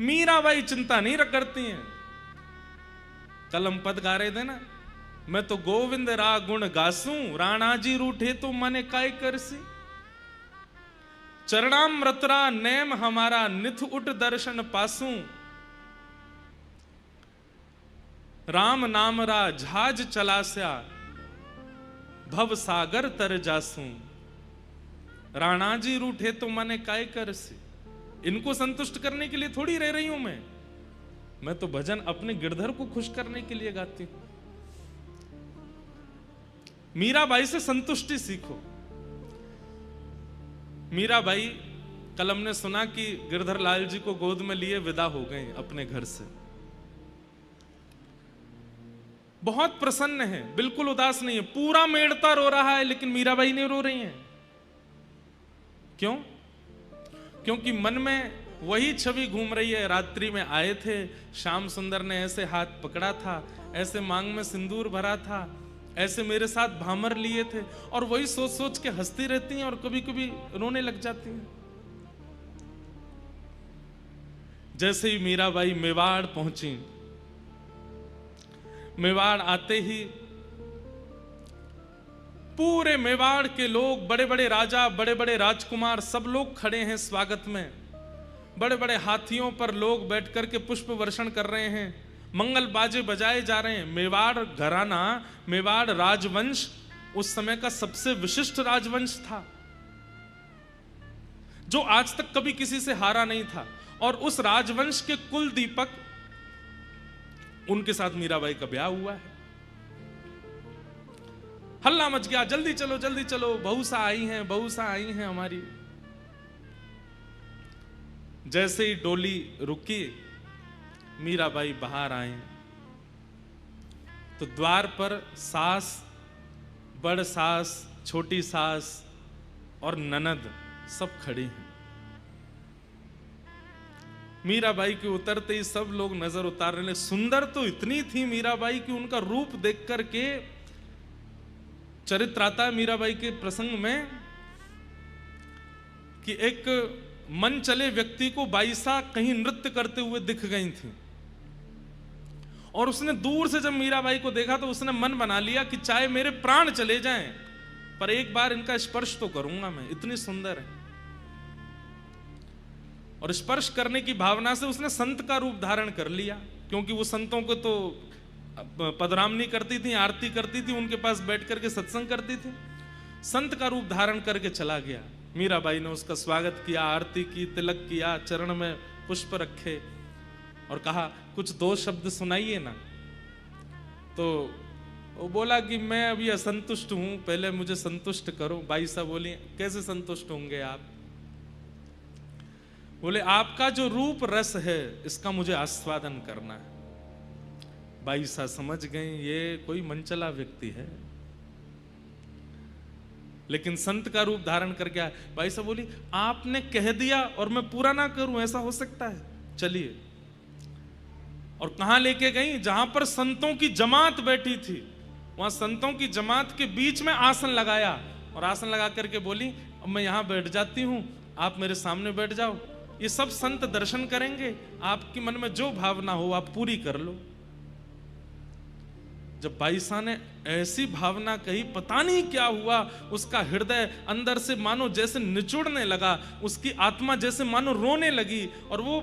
मीराबाई चिंता नहीं करती हैं। कलम पद गा रहे थे ना, मैं तो गोविंद रा गुण गासूं, राणा जी रूठे तो मने काय करसी। चरणामृतरा नेम हमारा निथ उठ दर्शन पासूं, राम नाम रा झाज चलास्या, भव सागर तर जासूं। राणा जी रूठे तो मने काय करसी। इनको संतुष्ट करने के लिए थोड़ी रह रही हूं मैं तो भजन अपने गिरधर को खुश करने के लिए गाती हूं। मीराबाई से संतुष्टि सीखो। मीराबाई कल हमने सुना कि गिरधर लाल जी को गोद में लिए विदा हो गए अपने घर से। बहुत प्रसन्न है, बिल्कुल उदास नहीं है। पूरा मेड़ता रो रहा है, लेकिन मीराबाई नहीं रो रही हैं। क्यों? क्योंकि मन में वही छवि घूम रही है। रात्रि में आए थे, श्याम सुंदर ने ऐसे हाथ पकड़ा था, ऐसे मांग में सिंदूर भरा था, ऐसे मेरे साथ भामर लिए थे, और वही सोच सोच के हंसती रहती हैं और कभी कभी रोने लग जाती हैं। जैसे ही मीराबाई मेवाड़ पहुंची, मेवाड़ आते ही पूरे मेवाड़ के लोग, बड़े बड़े राजा, बड़े बड़े राजकुमार, सब लोग खड़े हैं स्वागत में। बड़े बड़े हाथियों पर लोग बैठ करके पुष्प वर्षण कर रहे हैं, मंगल बाजे बजाए जा रहे हैं। मेवाड़ घराना, मेवाड़ राजवंश उस समय का सबसे विशिष्ट राजवंश था, जो आज तक कभी किसी से हारा नहीं था। और उस राजवंश के कुल दीपक, उनके साथ मीराबाई का ब्याह हुआ है। हल्ला मच गया, जल्दी चलो जल्दी चलो, बहुसा आई हैं, बहुसा आई हैं हमारी। जैसे ही डोली रुकी, मीराबाई बाहर आई तो द्वार पर सास, बड़ सास, छोटी सास और ननद सब खड़ी हैं। मीराबाई के उतरते ही सब लोग नजर उतारने लगे। सुंदर तो इतनी थी मीराबाई कि उनका रूप देख करके, चरित्र आता है मीराबाई के प्रसंग में कि एक मन चले व्यक्ति को बाईसा कहीं नृत्य करते हुए दिख गई थी, और उसने दूर से जब मीराबाई को देखा तो उसने मन बना लिया कि चाहे मेरे प्राण चले जाएं, पर एक बार इनका स्पर्श तो करूंगा मैं, इतनी सुंदर है। और स्पर्श करने की भावना से उसने संत का रूप धारण कर लिया, क्योंकि वो संतों को तो पदरामनी करती थी, आरती करती थी, उनके पास बैठ करके सत्संग करती थी। संत का रूप धारण करके चला गया। मीराबाई ने उसका स्वागत किया, आरती की, तिलक किया, चरण में पुष्प रखे और कहा कुछ दो शब्द सुनाइए ना। तो वो बोला कि मैं अभी असंतुष्ट हूं, पहले मुझे संतुष्ट करो। बाई साहब बोली कैसे संतुष्ट होंगे आप? बोले आपका जो रूप रस है इसका मुझे आस्वादन करना है। बाई साहब समझ गए ये कोई मनचला व्यक्ति है, लेकिन संत का रूप धारण करके आया। भाई साहब बोली आपने कह दिया और मैं पूरा ना करूं, ऐसा हो सकता है? चलिए। और कहां लेके गई? जहां पर संतों की जमात बैठी थी, वहां संतों की जमात के बीच में आसन लगाया, और आसन लगा करके बोली अब मैं यहां बैठ जाती हूं, आप मेरे सामने बैठ जाओ, ये सब संत दर्शन करेंगे, आपके मन में जो भावना हो आप पूरी कर लो। जब बाईसा ने ऐसी भावना कही, पता नहीं क्या हुआ, उसका हृदय अंदर से मानो जैसे निचुड़ने लगा, उसकी आत्मा जैसे मानो रोने लगी, और वो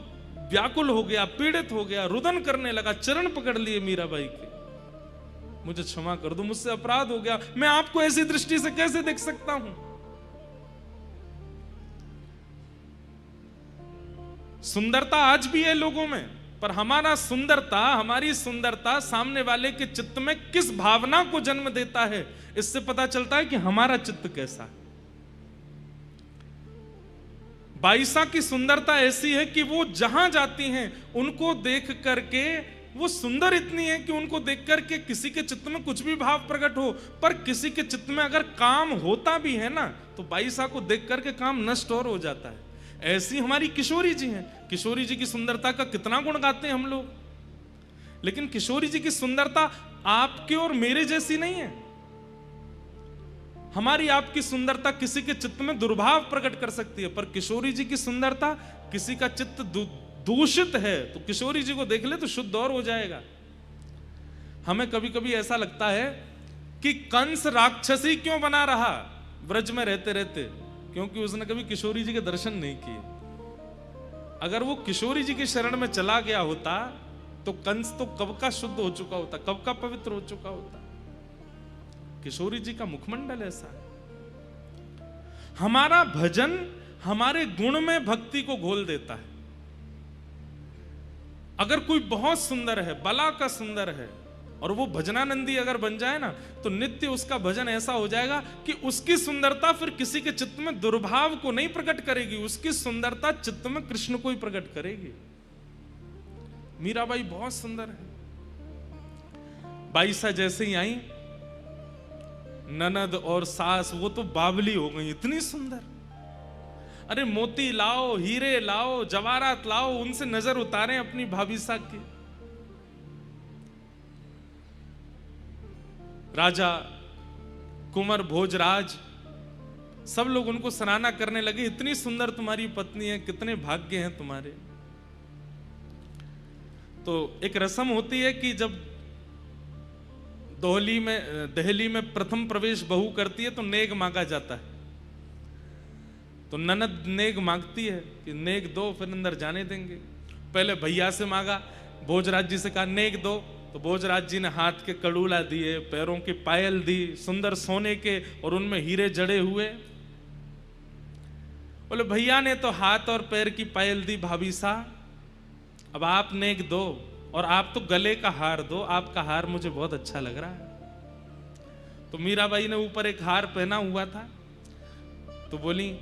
व्याकुल हो गया, पीड़ित हो गया, रुदन करने लगा, चरण पकड़ लिए मीराबाई के। मुझे क्षमा कर दो, मुझसे अपराध हो गया, मैं आपको ऐसी दृष्टि से कैसे देख सकता हूं? सुंदरता आज भी है लोगों में, पर हमारा सुंदरता, हमारी सुंदरता सामने वाले के चित्त में किस भावना को जन्म देता है, इससे पता चलता है कि हमारा चित्त कैसा है। बाईसा की सुंदरता ऐसी है कि वो जहां जाती हैं उनको देख करके, वो सुंदर इतनी है कि उनको देख करके किसी के चित्त में कुछ भी भाव प्रकट हो, पर किसी के चित्त में अगर काम होता भी है ना, तो बाईसा को देख करके काम नष्ट और हो जाता है। ऐसी हमारी किशोरी जी हैं। किशोरी जी की सुंदरता का कितना गुण गाते हैं हम लोग, लेकिन किशोरी जी की सुंदरता आपके और मेरे जैसी नहीं है। हमारी आपकी सुंदरता किसी के चित्त में दुर्भाव प्रकट कर सकती है, पर किशोरी जी की सुंदरता किसी का चित्त दूषित है तो किशोरी जी को देख ले तो शुद्ध और हो जाएगा। हमें कभी कभी ऐसा लगता है कि कंस राक्षसी क्यों बना रहा ब्रज में रहते रहते, क्योंकि उसने कभी किशोरी जी के दर्शन नहीं किए। अगर वो किशोरी जी की शरण में चला गया होता तो कंस तो कब का शुद्ध हो चुका होता, कब का पवित्र हो चुका होता। किशोरी जी का मुखमंडल ऐसा है। हमारा भजन हमारे गुण में भक्ति को घोल देता है। अगर कोई बहुत सुंदर है, बला का सुंदर है, और वो भजनानंदी अगर बन जाए ना, तो नित्य उसका भजन ऐसा हो जाएगा कि उसकी सुंदरता फिर किसी के चित्त में दुर्भाव को नहीं प्रकट करेगी, उसकी सुंदरता चित्त में कृष्ण को ही प्रकट करेगी। मीराबाई बहुत सुंदर है। बाईसा जैसे ही आई, ननद और सास वो तो बावली हो गई, इतनी सुंदर। अरे मोती लाओ, हीरे लाओ, जवाहरात लाओ, उनसे नजर उतारें अपनी भाभी सा की। राजा कुंवर भोजराज सब लोग उनको सराहना करने लगे, इतनी सुंदर तुम्हारी पत्नी है, कितने भाग्य हैं तुम्हारे। तो एक रस्म होती है कि जब दहली में प्रथम प्रवेश बहू करती है तो नेग मांगा जाता है। तो ननद नेग मांगती है कि नेग दो, फिर अंदर जाने देंगे। पहले भैया से मांगा, भोजराज जी से कहा नेग दो, तो भोजराज जी ने हाथ के कड़ूला दिए, पैरों के पायल दी, सुंदर सोने के और उनमें हीरे जड़े हुए। बोले भैया ने तो हाथ और पैर की पायल दी भाभी सा, अब आप नेक दो, और आप तो गले का हार दो, आपका हार मुझे बहुत अच्छा लग रहा है। तो मीराबाई ने ऊपर एक हार पहना हुआ था, तो बोली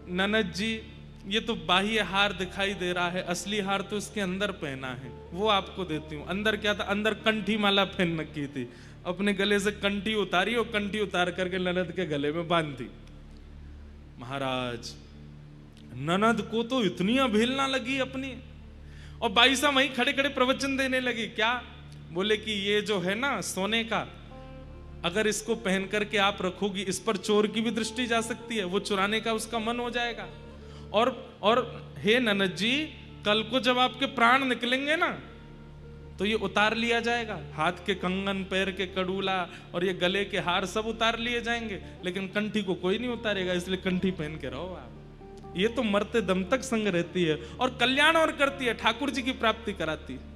ननद जी ये तो बाह्य हार दिखाई दे रहा है, असली हार तो इसके अंदर पहना है, वो आपको देती हूँ। अंदर क्या था, अंदर कंठी माला पहन रखी थी, अपने गले से कंठी उतारी और कंठी उतार करके ननद के गले में बांध दी। महाराज ननद को तो इतनी अवहेलना लगी अपनी, और बाई साहब वहीं खड़े खड़े प्रवचन देने लगी। क्या बोले कि ये जो है ना सोने का, अगर इसको पहन करके आप रखोगी, इस पर चोर की भी दृष्टि जा सकती है, वो चुराने का उसका मन हो जाएगा। और हे ननद जी, कल को जब आपके प्राण निकलेंगे ना तो ये उतार लिया जाएगा, हाथ के कंगन, पैर के कड़ूला और ये गले के हार सब उतार लिए जाएंगे, लेकिन कंठी को कोई नहीं उतारेगा, इसलिए कंठी पहन के रहो आप। ये तो मरते दम तक संग रहती है और कल्याण और करती है, ठाकुर जी की प्राप्ति कराती है।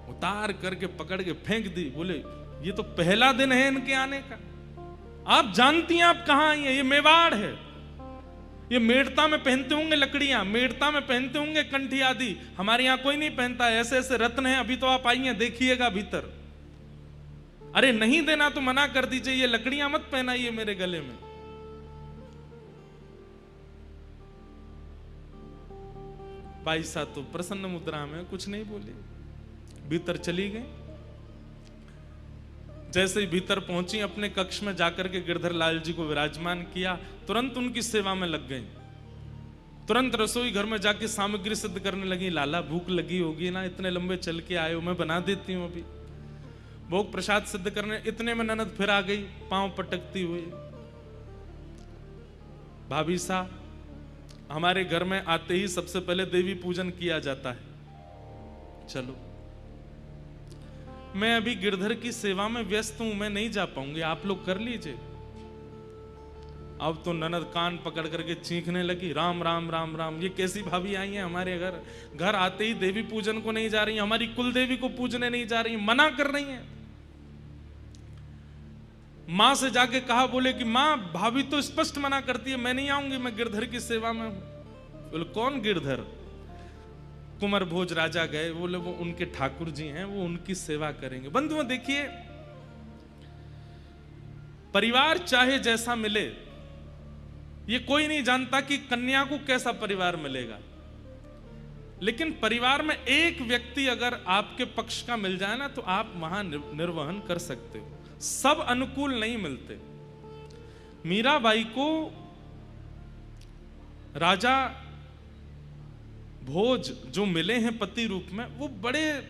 उतार करके पकड़ के फेंक दी। बोले ये तो पहला दिन है इनके आने का, आप जानती हैं आप कहां आई हैं, ये मेवाड़ है, ये मेड़ता में पहनते होंगे लकड़ियां, मेड़ता में पहनते होंगे कंठी आदि, हमारे यहां कोई नहीं पहनता, ऐसे ऐसे रत्न हैं, अभी तो आप आई हैं, देखिएगा भीतर। अरे नहीं देना तो मना कर दीजिए, ये लकड़ियां मत पहनाइए मेरे गले में। भाई साहब तो प्रसन्न मुद्रा में कुछ नहीं बोले, भीतर चली गई। जैसे ही भीतर पहुंची, अपने कक्ष में जाकर के गिरधर लाल जी को विराजमान किया, तुरंत उनकी सेवा में लग गई। तुरंत रसोई घर में जाके सामग्री सिद्ध करने लगी। लाला भूख लगी होगी ना, इतने लंबे चल के आए हो, मैं बना देती हूँ अभी। भोग प्रसाद सिद्ध करने, इतने में ननद फिर आ गई, पांव पटकती हुई। भाभी सा, हमारे घर में आते ही सबसे पहले देवी पूजन किया जाता है, चलो। मैं अभी गिरधर की सेवा में व्यस्त हूं, मैं नहीं जा पाऊंगी, आप लोग कर लीजिए। अब तो ननद कान पकड़ करके चीखने लगी, राम राम राम राम, ये कैसी भाभी आई है हमारे घर, घर आते ही देवी पूजन को नहीं जा रही, हमारी कुल देवी को पूजने नहीं जा रही, मना कर रही हैं। मां से जाके कहा, बोले कि मां भाभी तो स्पष्ट मना करती है, मैं नहीं आऊंगी, मैं गिरधर की सेवा में हूं। बोले कौन गिरधर? कुंवर भोज राजा गए, बोले वो उनके ठाकुर जी हैं, वो उनकी सेवा करेंगे। बंधुओं देखिए, परिवार चाहे जैसा मिले, ये कोई नहीं जानता कि कन्या को कैसा परिवार मिलेगा, लेकिन परिवार में एक व्यक्ति अगर आपके पक्ष का मिल जाए ना, तो आप वहां निर्वहन कर सकते हो। सब अनुकूल नहीं मिलते। मीराबाई को राजा भोज जो मिले हैं पति रूप में, वो बड़े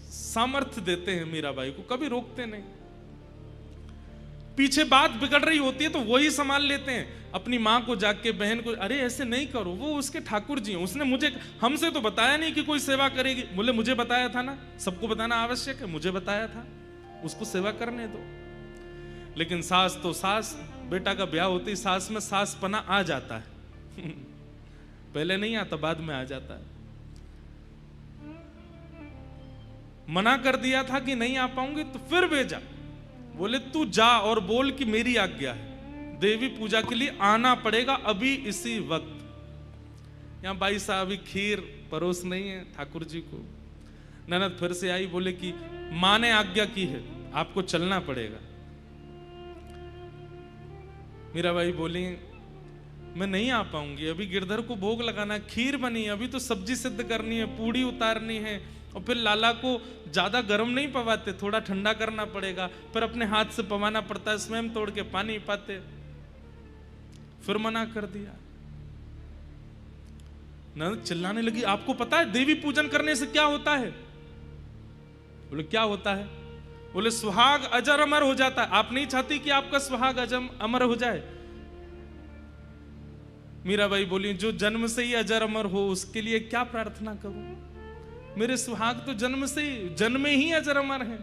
सामर्थ्य देते हैं मीराबाई को, कभी रोकते नहीं। पीछे बात बिगड़ रही होती है तो वही संभाल लेते हैं, अपनी माँ को जाके, बहन को, अरे ऐसे नहीं करो, वो उसके ठाकुर जी हैं, उसने मुझे, हमसे तो बताया नहीं कि कोई सेवा करेगी। बोले मुझे बताया था ना, सबको बताना आवश्यक है, मुझे बताया था, उसको सेवा करने दो। लेकिन सास तो सास, बेटा का ब्याह होते ही सास में सासपना आ जाता है पहले नहीं आता, बाद में आ जाता है। मना कर दिया था कि नहीं आ पाऊंगी, तो फिर भेजा, बोले तू जा और बोल कि मेरी आज्ञा है, देवी पूजा के लिए आना पड़ेगा अभी इसी वक्त। यहां भाई साहब खीर परोस नहीं है ठाकुर जी को। ननद फिर से आई, बोले कि मां ने आज्ञा की है, आपको चलना पड़ेगा। मीराबाई बोली मैं नहीं आ पाऊंगी, अभी गिरधर को भोग लगाना, खीर बनी है, अभी तो सब्जी सिद्ध करनी है, पूड़ी उतारनी है, और फिर लाला को ज्यादा गर्म नहीं पवाते, थोड़ा ठंडा करना पड़ेगा, फिर अपने हाथ से पवाना पड़ता है, स्वयं तोड़ के पानी पाते। फिर मना कर दिया। ननद चिल्लाने लगी, आपको पता है देवी पूजन करने से क्या होता है? बोले क्या होता है? बोले सुहाग अजर अमर हो जाता है। आप नहीं चाहती कि आपका सुहाग अमर हो जाए? मीराबाई बोली जो जन्म से ही अजर अमर हो उसके लिए क्या प्रार्थना करूं? मेरे सुहाग तो जन्म ही अजर अमर है।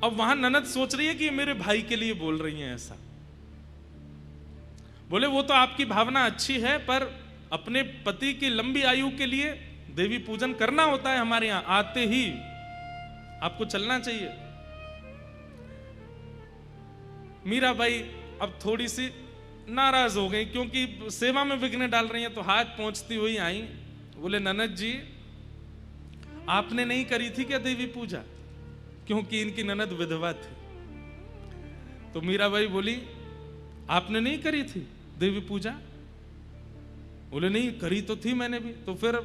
अब वहां ननद सोच रही है कि मेरे भाई के लिए बोल रही हैं ऐसा। बोले वो तो आपकी भावना अच्छी है, पर अपने पति की लंबी आयु के लिए देवी पूजन करना होता है, हमारे यहां आते ही आपको चलना चाहिए। मीराबाई अब थोड़ी सी नाराज हो गई, क्योंकि सेवा में विघ्न डाल रही हैं, तो हाथ पहुंचती हुई आई। बोले ननद जी आपने नहीं करी थी क्या देवी पूजा? क्योंकि इनकी ननद विधवा थी। तो मीराबाई बोली आपने नहीं करी थी देवी पूजा? बोले नहीं करी तो थी मैंने भी। तो फिर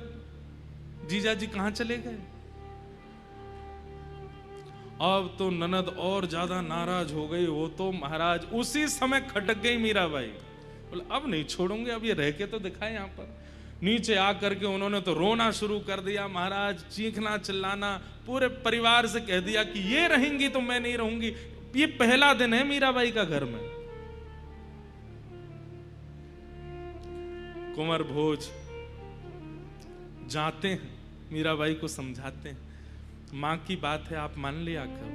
जीजा जी कहां चले गए? अब तो ननद और ज्यादा नाराज हो गई। वो तो महाराज उसी समय खटक गई मीराबाई। बोले अब नहीं छोड़ूंगे, अब ये रह के तो दिखाए। यहां पर नीचे आकर के उन्होंने तो रोना शुरू कर दिया महाराज, चीखना चिल्लाना, पूरे परिवार से कह दिया कि ये रहेंगी तो मैं नहीं रहूंगी। ये पहला दिन है मीराबाई का घर में। कुंवर भोज जाते हैं, मीराबाई को समझाते हैं, माँ की बात है आप मान लिया करो,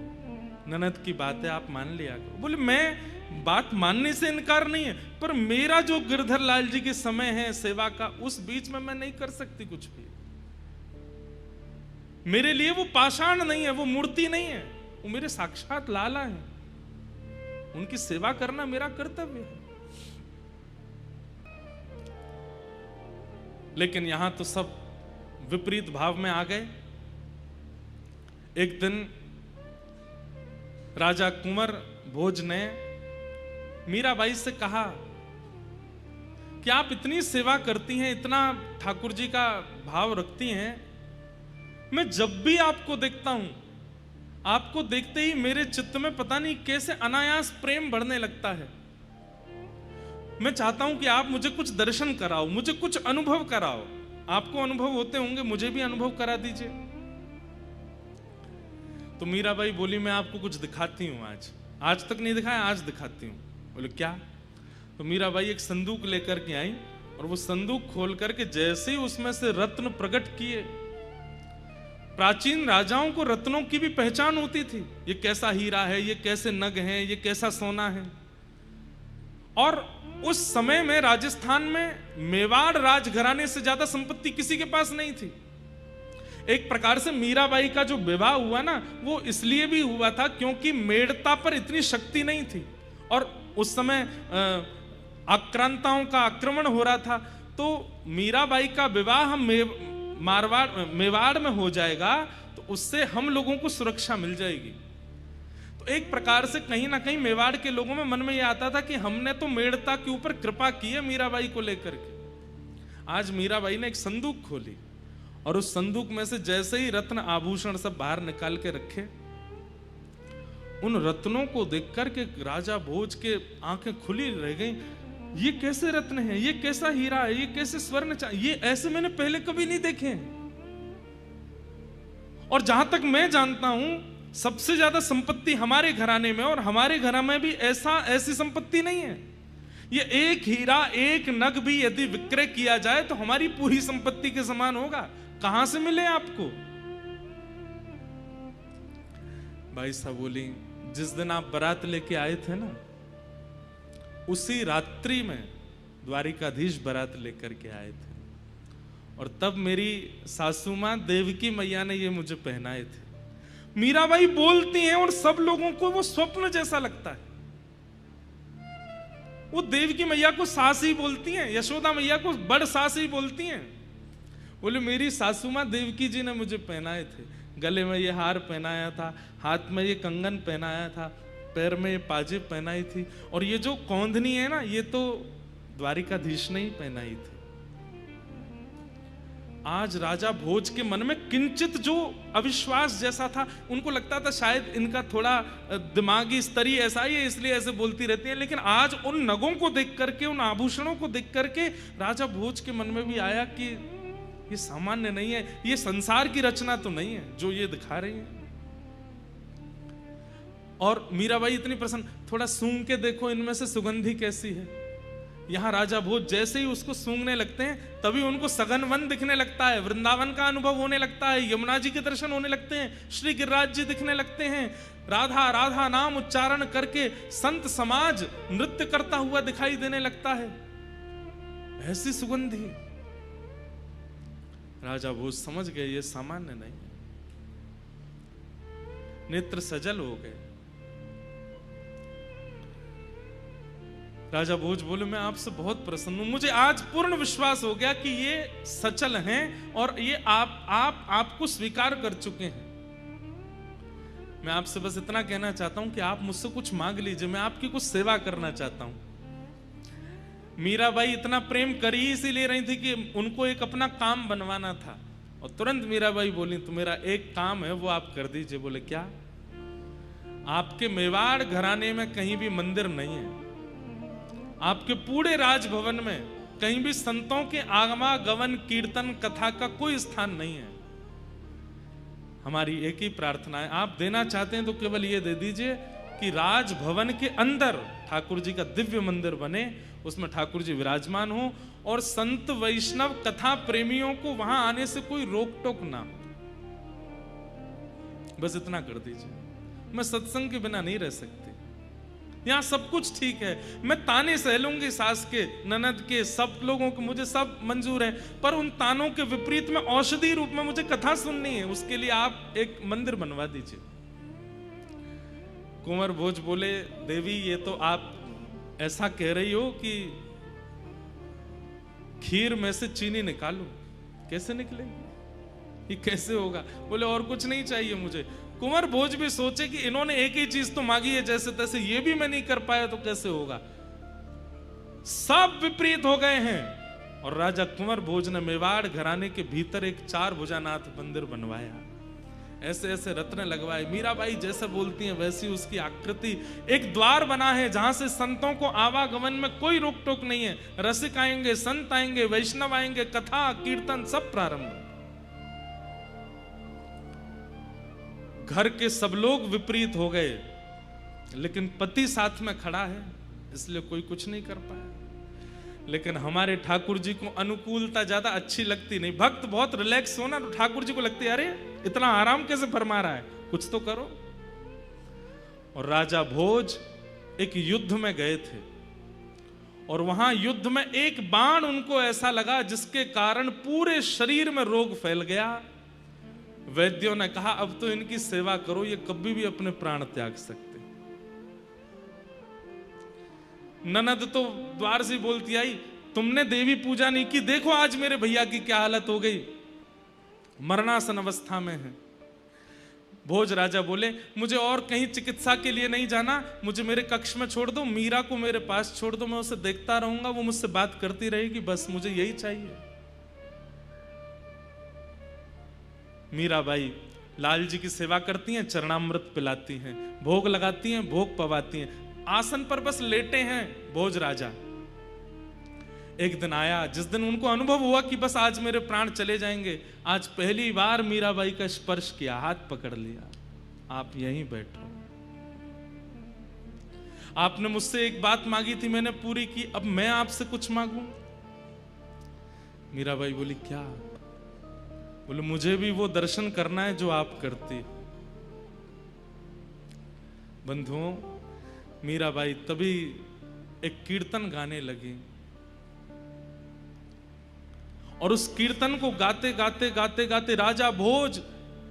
ननद की बात है आप मान लिया करो। बोले मैं बात मानने से इनकार नहीं है, पर मेरा जो गिरधर लाल जी के समय है सेवा का, उस बीच में मैं नहीं कर सकती कुछ भी। मेरे लिए वो पाषाण नहीं है, वो मूर्ति नहीं है, वो मेरे साक्षात लाला है। उनकी सेवा करना मेरा कर्तव्य है। लेकिन यहां तो सब विपरीत भाव में आ गए। एक दिन राजा कुंवर भोज ने मीराबाई से कहा कि आप इतनी सेवा करती हैं, इतना ठाकुर जी का भाव रखती हैं, मैं जब भी आपको देखता हूं, आपको देखते ही मेरे चित्त में पता नहीं कैसे अनायास प्रेम बढ़ने लगता है। मैं चाहता हूं कि आप मुझे कुछ दर्शन कराओ, मुझे कुछ अनुभव कराओ। आपको अनुभव होते होंगे, मुझे भी अनुभव करा दीजिए। तो मीराबाई बोली मैं आपको कुछ दिखाती हूं। आज तक नहीं दिखाया, आज दिखाती हूं। बोले क्या? तो मीराबाई एक संदूक लेकर के आई, और वो संदूक खोल करके जैसे ही उसमें से रत्न प्रकट किए। प्राचीन राजाओं को रत्नों की भी पहचान होती थी, ये कैसा हीरा है, ये कैसे नग है, ये कैसा सोना है। और उस समय में राजस्थान में मेवाड़ राजघराने से ज्यादा संपत्ति किसी के पास नहीं थी। एक प्रकार से मीराबाई का जो विवाह हुआ ना, वो इसलिए भी हुआ था क्योंकि मेड़ता पर इतनी शक्ति नहीं थी, और उस समय आक्रांताओं का आक्रमण हो रहा था। तो मीराबाई का विवाह मेवाड़ में हो जाएगा, तो उससे हम लोगों को सुरक्षा मिल जाएगी। तो एक प्रकार से कहीं ना कहीं मेवाड़ के लोगों में मन में यह आता था कि हमने तो मेड़ता के ऊपर कृपा की है मीराबाई को लेकर के। आज मीराबाई ने एक संदूक खोली, और उस संदूक में से जैसे ही रत्न आभूषण सब बाहर निकाल के रखे, उन रत्नों को देखकर के राजा भोज के आंखें खुली रह गई। ये कैसे रत्न है, ये कैसा हीरा है, ये कैसे स्वर्ण, ये ऐसे मैंने पहले कभी नहीं देखे। और जहां तक मैं जानता हूं, सबसे ज्यादा संपत्ति हमारे घराने में, और हमारे घर में भी ऐसी संपत्ति नहीं है। ये एक हीरा, एक नग भी यदि विक्रय किया जाए तो हमारी पूरी संपत्ति के समान होगा। कहां से मिले आपको? भाई साहब बोली, जिस दिन आप बारात लेके आए थे ना, उसी रात्रि में द्वारिकाधीश बारात लेकर के आए थे, और तब मेरी सासू मां देवकी मैया ने ये मुझे पहनाए थे। मीराबाई बोलती हैं और सब लोगों को वो स्वप्न जैसा लगता है। वो देवकी मैया को सास ही बोलती हैं, यशोदा मैया को बड़ सास ही बोलती हैं। बोले मेरी सासू मां देवकी जी ने मुझे पहनाए थे, गले में ये हार पहनाया था, हाथ में ये कंगन पहनाया था, पैर में ये पाजेब पहनाई थी, और ये जो कौंधनी है ना, ये तो द्वारिकाधीश ने ही पहनाई थी। आज राजा भोज के मन में किंचित जो अविश्वास जैसा था, उनको लगता था शायद इनका थोड़ा दिमागी स्तर ही ऐसा ही है, इसलिए ऐसे बोलती रहती है। लेकिन आज उन नगों को देख करके, उन आभूषणों को देख करके राजा भोज के मन में भी आया कि ये सामान्य नहीं है, ये संसार की रचना तो नहीं है जो ये दिखा रही है। और मीराबाई इतनी प्रसन्न, थोड़ा सूंघ के देखो इनमें से सुगंधी कैसी है। यहां राजा भोज जैसे ही उसको सूंघने लगते हैं, तभी उनको सघन वन दिखने लगता है, वृंदावन का अनुभव होने लगता है, यमुना जी के दर्शन होने लगते हैं, श्री गिरिराज जी दिखने लगते हैं। राधा राधा नाम उच्चारण करके संत समाज नृत्य करता हुआ दिखाई देने लगता है। ऐसी सुगंधी। राजा भोज समझ गए ये सामान्य नहीं। नेत्र सजल हो गए। राजा भोज बोले मैं आपसे बहुत प्रसन्न हूं, मुझे आज पूर्ण विश्वास हो गया कि ये सचल हैं और ये आपको स्वीकार कर चुके हैं। मैं आपसे बस इतना कहना चाहता हूं कि आप मुझसे कुछ मांग लीजिए, मैं आपकी कुछ सेवा करना चाहता हूं। मीराबाई इतना प्रेम कर ही इसीलिए रही थी कि उनको एक अपना काम बनवाना था, और तुरंत मीराबाई बोली तो मेरा एक काम है वो आप कर दीजिए। बोले क्या? आपके मेवाड़ घराने में कहीं भी मंदिर नहीं है, आपके पूरे राजभवन में कहीं भी संतों के आगमन कीर्तन कथा का कोई स्थान नहीं है। हमारी एक ही प्रार्थना है, आप देना चाहते हैं तो केवल ये दे दीजिए कि राजभवन के अंदर ठाकुर जी का दिव्य मंदिर बने, उसमें ठाकुर जी विराजमान हो, और संत वैष्णव कथा प्रेमियों को वहां आने से कोई रोक टोक ना हो। बस इतना कर दीजिए। मैं सत्संग के बिना नहीं रह सकती। यहां सब कुछ ठीक है, मैं ताने सह लूंगी सास के, ननद के, सब लोगों के, मुझे सब मंजूर है, पर उन तानों के विपरीत में औषधि रूप में मुझे कथा सुननी है। उसके लिए आप एक मंदिर बनवा दीजिए। कुंवर भोज बोले देवी ये तो आप ऐसा कह रही हो कि खीर में से चीनी निकालो, कैसे निकलेगी, ये कैसे होगा? बोले और कुछ नहीं चाहिए मुझे। कुंवर भोज भी सोचे कि इन्होंने एक ही चीज तो मांगी है जैसे तैसे, ये भी मैं नहीं कर पाया तो कैसे होगा। सब विपरीत हो गए हैं, और राजा कुंवर भोज ने मेवाड़ घराने के भीतर एक 4 भुजानाथ मंदिर बनवाया, ऐसे ऐसे रत्न लगवाए। मीराबाई जैसे बोलती हैं वैसी उसकी आकृति। एक द्वार बना है जहां से संतों को आवागमन में कोई रोक टोक नहीं है। रसिक आएंगे, संत आएंगे, वैष्णव आएंगे, कथा कीर्तन सब प्रारंभ। घर के सब लोग विपरीत हो गए, लेकिन पति साथ में खड़ा है इसलिए कोई कुछ नहीं कर पाया। लेकिन हमारे ठाकुर जी को अनुकूलता ज्यादा अच्छी लगती नहीं। भक्त बहुत रिलैक्स होना तो ठाकुर जी को लगती है अरे इतना आराम कैसे फरमा रहा है, कुछ तो करो। और राजा भोज एक युद्ध में गए थे, और वहां युद्ध में एक बाण उनको ऐसा लगा जिसके कारण पूरे शरीर में रोग फैल गया। वैद्यों ने कहा अब तो इनकी सेवा करो, ये कभी भी अपने प्राण त्याग सकते। ननद तो द्वार से बोलती आई तुमने देवी पूजा नहीं की, देखो आज मेरे भैया की क्या हालत हो गई, मरणासन अवस्था में है। भोज राजा बोले मुझे और कहीं चिकित्सा के लिए नहीं जाना, मुझे मेरे कक्ष में छोड़ दो, मीरा को मेरे पास छोड़ दो, मैं उसे देखता रहूंगा, वो मुझसे बात करती रहेगी, बस मुझे यही चाहिए। मीराबाई लाल जी की सेवा करती हैं, चरणामृत पिलाती हैं, भोग लगाती हैं, भोग पवाती हैं, आसन पर बस लेटे हैं भोज राजा। एक दिन आया जिस दिन उनको अनुभव हुआ कि बस आज मेरे प्राण चले जाएंगे। आज पहली बार मीराबाई का स्पर्श किया, हाथ पकड़ लिया। आप यहीं बैठो। आपने मुझसे एक बात मांगी थी, मैंने पूरी की, अब मैं आपसे कुछ मांगू? मीराबाई बोली क्या? बोले मुझे भी वो दर्शन करना है जो आप करती। बंधुओं, मीराबाई तभी एक कीर्तन गाने लगी और उस कीर्तन को गाते गाते गाते गाते राजा भोज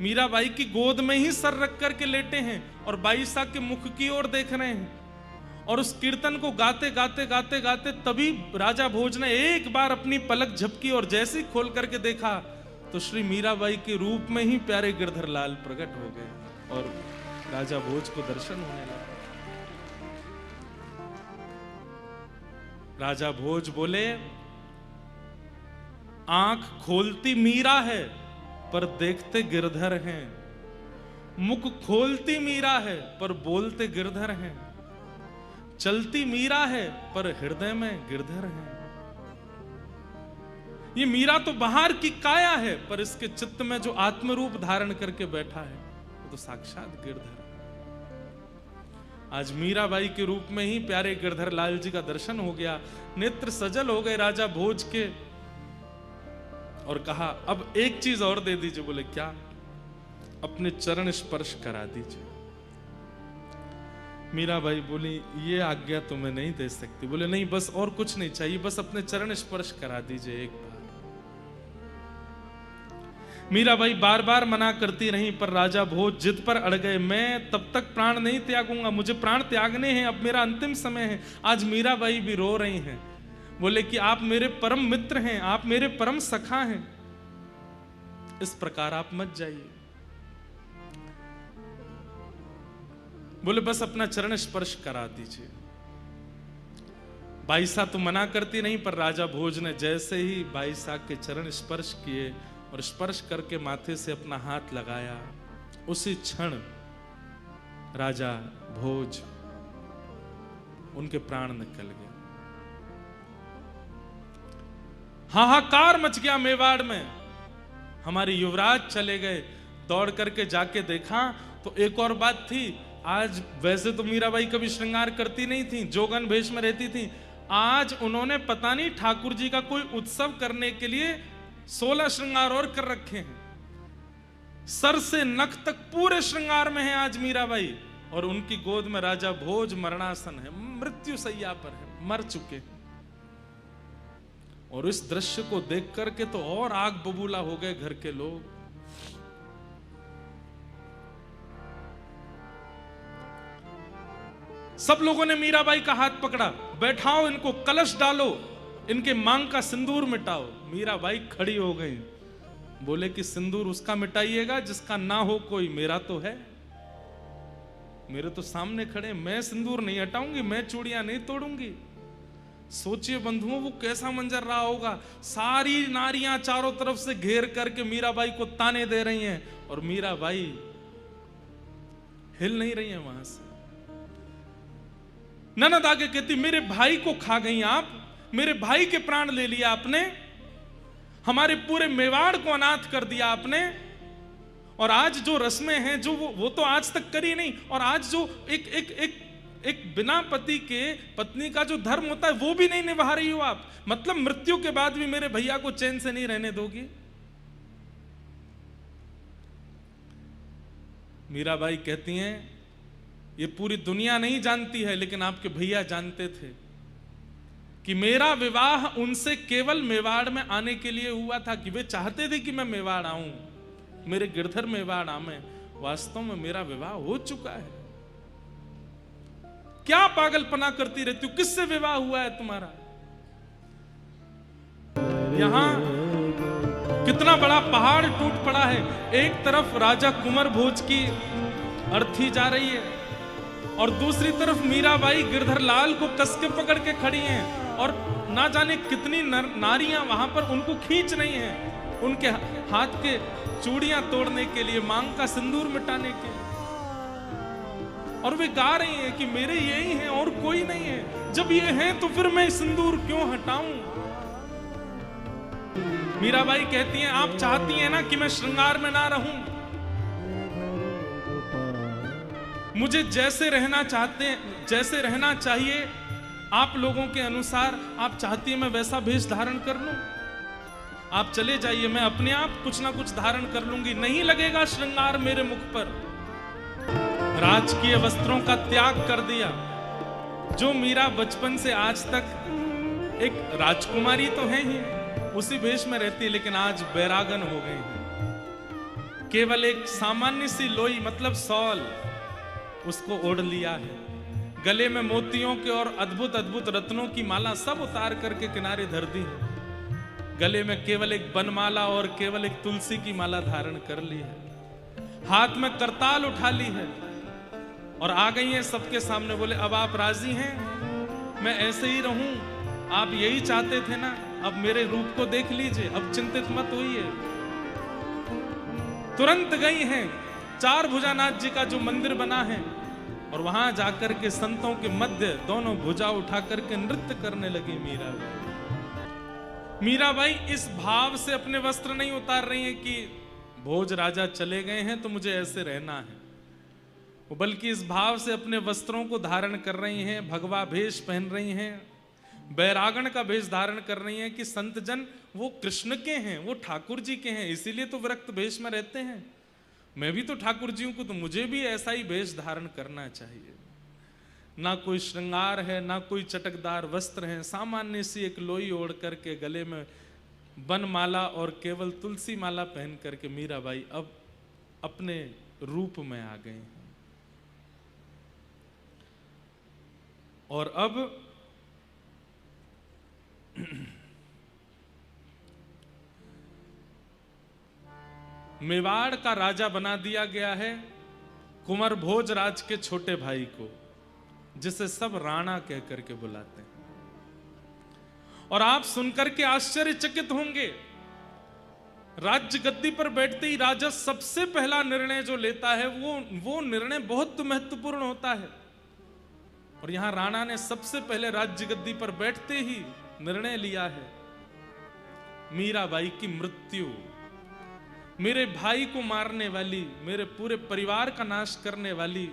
मीराबाई की गोद में ही सर रख करके लेटे हैं और बाई साहब के मुख की ओर देख रहे हैं। और उस कीर्तन को गाते गाते गाते गाते तभी राजा भोज ने एक बार अपनी पलक झपकी और जैसे ही खोल करके देखा तो श्री मीराबाई के रूप में ही प्यारे गिरधर लाल प्रकट हो गए और राजा भोज को दर्शन होने लगा। राजा भोज बोले, आंख खोलती मीरा है पर देखते गिरधर हैं, मुख खोलती मीरा है पर बोलते गिरधर हैं, चलती मीरा है पर हृदय में गिरधर है। ये मीरा तो बाहर की काया है पर इसके चित्त में जो आत्मरूप धारण करके बैठा है वो तो साक्षात गिरधर है। आज मीराबाई के रूप में ही प्यारे गिरधर लाल जी का दर्शन हो गया, नेत्र सजल हो गए राजा भोज के। और कहा अब एक चीज और दे दीजिए। बोले क्या? अपने चरण स्पर्श करा दीजिए। मीराबाई बोली ये आज्ञा तो मैं नहीं दे सकती। बोले नहीं, बस और कुछ नहीं चाहिए, बस अपने चरण स्पर्श करा दीजिए एक बार। मीराबाई बार बार मना करती रही पर राजा भोज जिद पर अड़ गए। मैं तब तक प्राण नहीं त्यागूंगा, मुझे प्राण त्यागने हैं, अब मेरा अंतिम समय है। आज मीराबाई भी रो रही हैं। बोले कि आप मेरे परम मित्र हैं, आप मेरे परम सखा हैं, इस प्रकार आप मत जाइए। बोले बस अपना चरण स्पर्श करा दीजिए। बाईसा तो मना करती नहीं पर राजा भोज ने जैसे ही बाईसा के चरण स्पर्श किए और स्पर्श करके माथे से अपना हाथ लगाया, उसी क्षण राजा भोज उनके प्राण निकल गए। हाहाकार मच गया मेवाड़ में। हमारे युवराज चले गए, दौड़ करके जाके देखा तो एक और बात थी। आज वैसे तो मीराबाई कभी श्रृंगार करती नहीं थी, जोगन भेष में रहती थी। आज उन्होंने पता नहीं ठाकुर जी का कोई उत्सव करने के लिए 16 श्रृंगार और कर रखे हैं। सर से नख तक पूरे श्रृंगार में है आज मीराबाई। और उनकी गोद में राजा भोज मरणासन है, मृत्यु सैया पर है, मर चुके हैं। और इस दृश्य को देख करके तो और आग बबूला हो गए घर के लोग। सब लोगों ने मीराबाई का हाथ पकड़ा, बैठाओ इनको, कलश डालो, इनके मांग का सिंदूर मिटाओ। मीराबाई खड़ी हो गई। बोले कि सिंदूर उसका मिटाइएगा जिसका ना हो कोई, मेरा तो है, मेरे तो सामने खड़े, मैं सिंदूर नहीं हटाऊंगी, मैं चूड़ियां नहीं तोड़ूंगी। सोचिए बंधुओं वो कैसा मंजर रहा होगा। सारी नारियां चारों तरफ से घेर करके मीराबाई को ताने दे रही हैं और मीराबाई हिल नहीं रही है वहां से। ननद आगे कहती मेरे भाई को खा गई आप, मेरे भाई के प्राण ले लिया आपने, हमारे पूरे मेवाड़ को अनाथ कर दिया आपने। और आज जो रस्में हैं जो वो तो आज तक करी नहीं। और आज जो एक बिना पति के पत्नी का जो धर्म होता है वो भी नहीं निभा रही हो आप। मतलब मृत्यु के बाद भी मेरे भैया को चैन से नहीं रहने दोगी। मीराबाई कहती हैं ये पूरी दुनिया नहीं जानती है लेकिन आपके भैया जानते थे कि मेरा विवाह उनसे केवल मेवाड़ में आने के लिए हुआ था, कि वे चाहते थे कि मैं मेवाड़ आऊं, मेरे गिरधर मेवाड़ आवे। वास्तव में मेरा विवाह हो चुका है। क्या पागलपना करती रहती हो, किससे विवाह हुआ है तुम्हारा? यहां कितना बड़ा पहाड़ टूट पड़ा है। एक तरफ राजा कुंवर भोज की अर्थी जा रही है और दूसरी तरफ मीराबाई गिरधर लाल को कस के पकड़ के खड़ी हैं और ना जाने कितनी नारियां वहां पर उनको खींच रही हैं, उनके हाथ के चूड़ियां तोड़ने के लिए, मांग का सिंदूर मिटाने के लिए। और वे गा रही हैं कि मेरे यही हैं और कोई नहीं है। जब ये हैं तो फिर मैं सिंदूर क्यों हटाऊं? मीराबाई कहती हैं आप चाहती हैं ना कि मैं श्रृंगार में ना रहूं, मुझे जैसे रहना चाहिए आप लोगों के अनुसार, आप चाहती है मैं वैसा वेश धारण कर लूं? आप चले जाइए, मैं अपने आप कुछ ना कुछ धारण कर लूंगी, नहीं लगेगा श्रृंगार मेरे मुख पर। राजकीय वस्त्रों का त्याग कर दिया। जो मीरा बचपन से आज तक एक राजकुमारी तो है ही, उसी वेश में रहती है, लेकिन आज बैरागन हो गई है। केवल एक सामान्य सी लोई मतलब सॉल उसको ओढ़ लिया है। गले में मोतियों के और अद्भुत अद्भुत रत्नों की माला सब उतार करके किनारे धर दी है। गले में केवल एक बनमाला और केवल एक तुलसी की माला धारण कर ली है। हाथ में करताल उठा ली है और आ गई हैं सबके सामने। बोले अब आप राजी हैं? मैं ऐसे ही रहूं? आप यही चाहते थे ना? अब मेरे रूप को देख लीजिए, अब चिंतित मत होइए। तुरंत गई हैं चार भुजानाथ जी का जो मंदिर बना है, और वहां जाकर के संतों के मध्य दोनों भुजा उठा करके नृत्य करने लगी मीराबाई। मीराबाई इस भाव से अपने वस्त्र नहीं उतार रही हैं कि भोज राजा चले गए हैं तो मुझे ऐसे रहना है, बल्कि इस भाव से अपने वस्त्रों को धारण कर रही हैं, भगवा भेष पहन रही हैं, बैरागण का भेष धारण कर रही हैं कि संत जन वो कृष्ण के हैं, वो ठाकुर जी के हैं, इसीलिए तो विरक्त भेष में रहते हैं। मैं भी तो ठाकुर जी को, तो मुझे भी ऐसा ही भेष धारण करना चाहिए। ना कोई श्रृंगार है, ना कोई चटकदार वस्त्र है, सामान्य सी एक लोई ओढ़ करके गले में बनमाला और केवल तुलसी माला पहन करके मीराबाई अब अपने रूप में आ गए हैं। और अब मेवाड़ का राजा बना दिया गया है कुंवर भोजराज के छोटे भाई को, जिसे सब राणा कह करके बुलाते हैं। और आप सुनकर के आश्चर्यचकित होंगे, राज्य गद्दी पर बैठते ही राजा सबसे पहला निर्णय जो लेता है वो निर्णय बहुत महत्वपूर्ण होता है। और यहां राणा ने सबसे पहले राज्य गद्दी पर बैठते ही निर्णय लिया है, मीराबाई की मृत्यु, मेरे भाई को मारने वाली, मेरे पूरे परिवार का नाश करने वाली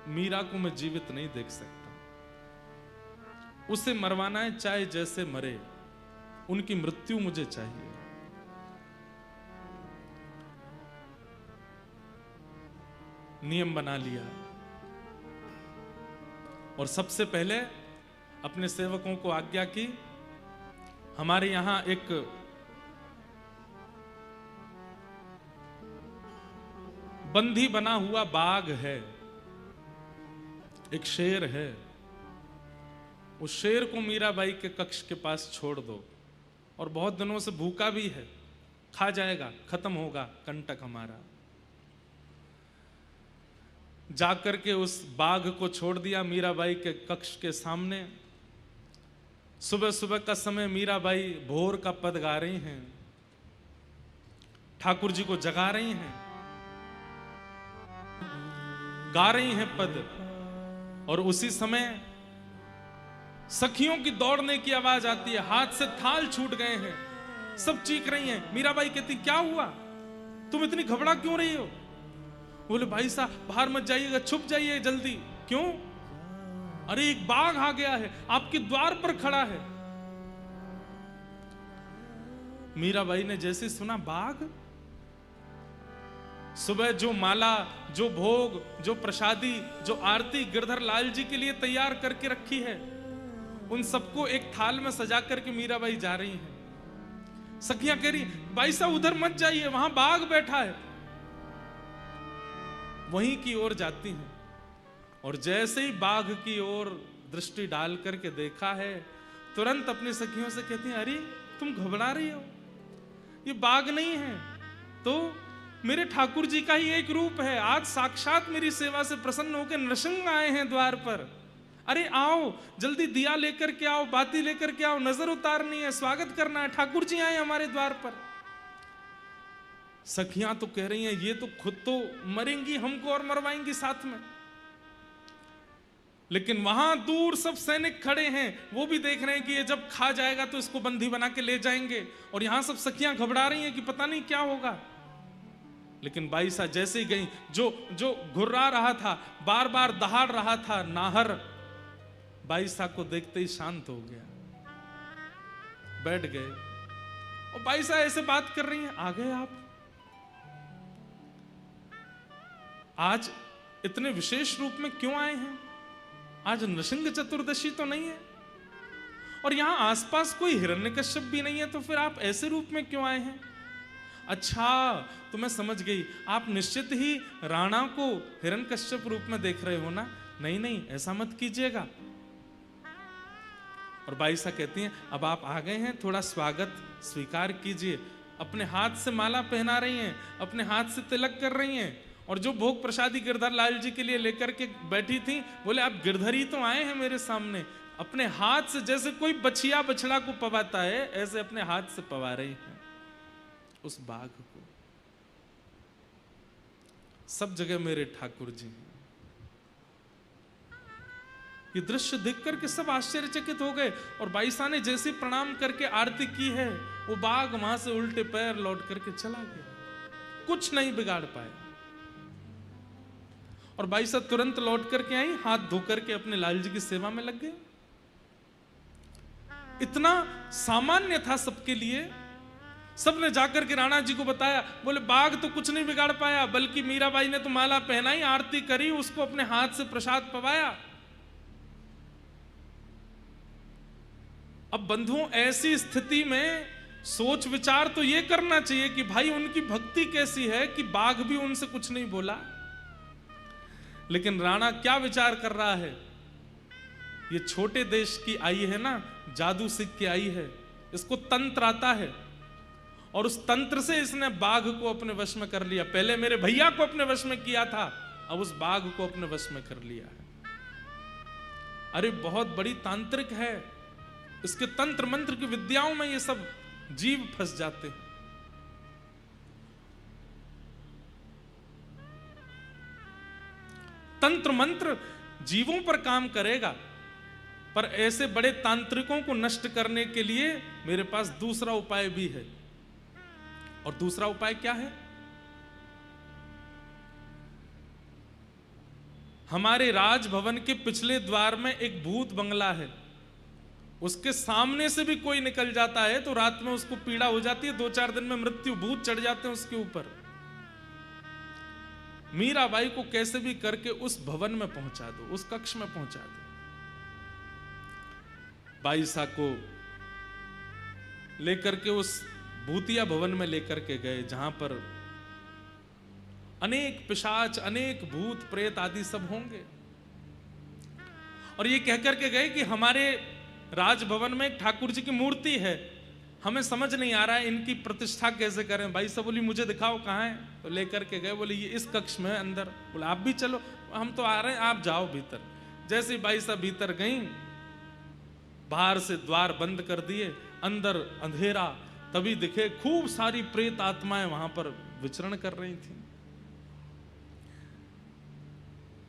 मीरा को मैं जीवित नहीं देख सकता। उसे मरवाना है, चाहे जैसे मरे, उनकी मृत्यु मुझे चाहिए। नियम बना लिया और सबसे पहले अपने सेवकों को आज्ञा की, हमारे यहां एक बंधी बना हुआ बाघ है, एक शेर है, उस शेर को मीराबाई के कक्ष के पास छोड़ दो। और बहुत दिनों से भूखा भी है, खा जाएगा, खत्म होगा कंटक हमारा। जाकर के उस बाघ को छोड़ दिया मीराबाई के कक्ष के सामने। सुबह सुबह का समय मीराबाई भोर का पद गा रही हैं, ठाकुर जी को जगा रही हैं, गा रही हैं पद। और उसी समय सखियों की दौड़ने की आवाज आती है, हाथ से थाल छूट गए हैं, सब चीख रही हैं। मीराबाई कहती क्या हुआ, तुम इतनी घबरा क्यों रही हो? बोले भाई साहब बाहर मत जाइएगा, छुप जाइए जल्दी। क्यों? अरे एक बाघ आ गया है, आपके द्वार पर खड़ा है। मीराबाई ने जैसे सुना बाघ, सुबह जो माला, जो भोग, जो प्रसादी, जो आरती गिरधर लाल जी के लिए तैयार करके रखी है, उन सबको एक थाल में सजा करके मीराबाई जा रही हैं। सखियां कह रही भाई साहब उधर मत जाइए, वहां बाघ बैठा है। वहीं की ओर जाती हैं और जैसे ही बाघ की ओर दृष्टि डाल करके देखा है, तुरंत अपनी सखियों से कहती हैं अरे तुम घबरा रही हो, ये बाघ नहीं है, तो मेरे ठाकुर जी का ही एक रूप है। आज साक्षात मेरी सेवा से प्रसन्न होकर नृसिंह आए हैं द्वार पर। अरे आओ जल्दी, दिया लेकर के आओ, बाती लेकर के आओ, नजर उतारनी है, स्वागत करना है, ठाकुर जी आए हमारे द्वार पर। सखियां तो कह रही हैं ये तो खुद तो मरेंगी, हमको और मरवाएंगी साथ में। लेकिन वहां दूर सब सैनिक खड़े हैं, वो भी देख रहे हैं कि ये जब खा जाएगा तो इसको बंदी बना के ले जाएंगे। और यहां सब सखियां घबरा रही हैं कि पता नहीं क्या होगा। लेकिन बाईसा जैसे ही गई, जो घुर्रा रहा था, बार बार दहाड़ रहा था नाहर, बाईसा को देखते ही शांत हो गया, बैठ गए। और बाईसा ऐसे बात कर रही हैं, आ गए आप, आज इतने विशेष रूप में क्यों आए हैं? आज नृसिंह चतुर्दशी तो नहीं है, और यहां आसपास कोई हिरण्यकश्यप भी नहीं है, तो फिर आप ऐसे रूप में क्यों आए हैं? अच्छा, तो मैं समझ गई, आप निश्चित ही राणा को हिरण्यकश्यप रूप में देख रहे हो ना? नहीं नहीं, ऐसा मत कीजिएगा। और बाईसा कहती हैं, अब आप आ गए हैं, थोड़ा स्वागत स्वीकार कीजिए। अपने हाथ से माला पहना रही हैं, अपने हाथ से तिलक कर रही हैं, और जो भोग प्रसादी गिरधर लाल जी के लिए लेकर के बैठी थी, बोले आप गिरधर ही तो आए हैं मेरे सामने। अपने हाथ से, जैसे कोई बछिया बछड़ा को पवाता है, ऐसे अपने हाथ से पवा रही हैं उस बाघ को। सब जगह मेरे ठाकुर जी हैं। ये दृश्य देख करके सब आश्चर्यचकित हो गए, और बाईसा ने जैसे प्रणाम करके आरती की है, वो बाघ वहां से उल्टे पैर लौट करके चला गया, कुछ नहीं बिगाड़ पाया। और बाईसा तुरंत लौट करके आई, हाथ धो करके अपने लाल जी की सेवा में लग गए। इतना सामान्य था सबके लिए। सबने जाकर के राणा जी को बताया, बोले बाघ तो कुछ नहीं बिगाड़ पाया, बल्कि मीराबाई ने तो माला पहनाई, आरती करी, उसको अपने हाथ से प्रसाद पवाया। अब बंधुओं, ऐसी स्थिति में सोच विचार तो ये करना चाहिए कि भाई उनकी भक्ति कैसी है कि बाघ भी उनसे कुछ नहीं बोला। लेकिन राणा क्या विचार कर रहा है, ये छोटे देश की आई है ना, जादू सीख के आई है, इसको तंत्र आता है, और उस तंत्र से इसने बाघ को अपने वश में कर लिया। पहले मेरे भैया को अपने वश में किया था, अब उस बाघ को अपने वश में कर लिया है। अरे बहुत बड़ी तांत्रिक है, इसके तंत्र मंत्र की विद्याओं में ये सब जीव फंस जाते हैं। तंत्र मंत्र जीवों पर काम करेगा, पर ऐसे बड़े तांत्रिकों को नष्ट करने के लिए मेरे पास दूसरा उपाय भी है। और दूसरा उपाय क्या है? हमारे राजभवन के पिछले द्वार में एक भूत बंगला है, उसके सामने से भी कोई निकल जाता है तो रात में उसको पीड़ा हो जाती है, 2-4 दिन में मृत्यु, भूत चढ़ जाते हैं उसके ऊपर। मीराबाई को कैसे भी करके उस भवन में पहुंचा दो, उस कक्ष में पहुंचा दो। बाईसा को लेकर के उस भूतिया भवन में लेकर के गए, जहां पर अनेक पिशाच, अनेक भूत प्रेत आदि सब होंगे। और ये कहकर के गए कि हमारे राजभवन में एक ठाकुर जी की मूर्ति है, हमें समझ नहीं आ रहा है इनकी प्रतिष्ठा कैसे करें। भाई साहब बोली मुझे दिखाओ कहाँ है, तो लेकर के गए, बोले ये इस कक्ष में अंदर। बोले आप भी चलो, हम तो आ रहे हैं, आप जाओ भीतर। जैसे भाई साहब भीतर गई, बाहर से द्वार बंद कर दिए, अंदर अंधेरा, तभी दिखे खूब सारी प्रेत आत्माएं वहां पर विचरण कर रही थी।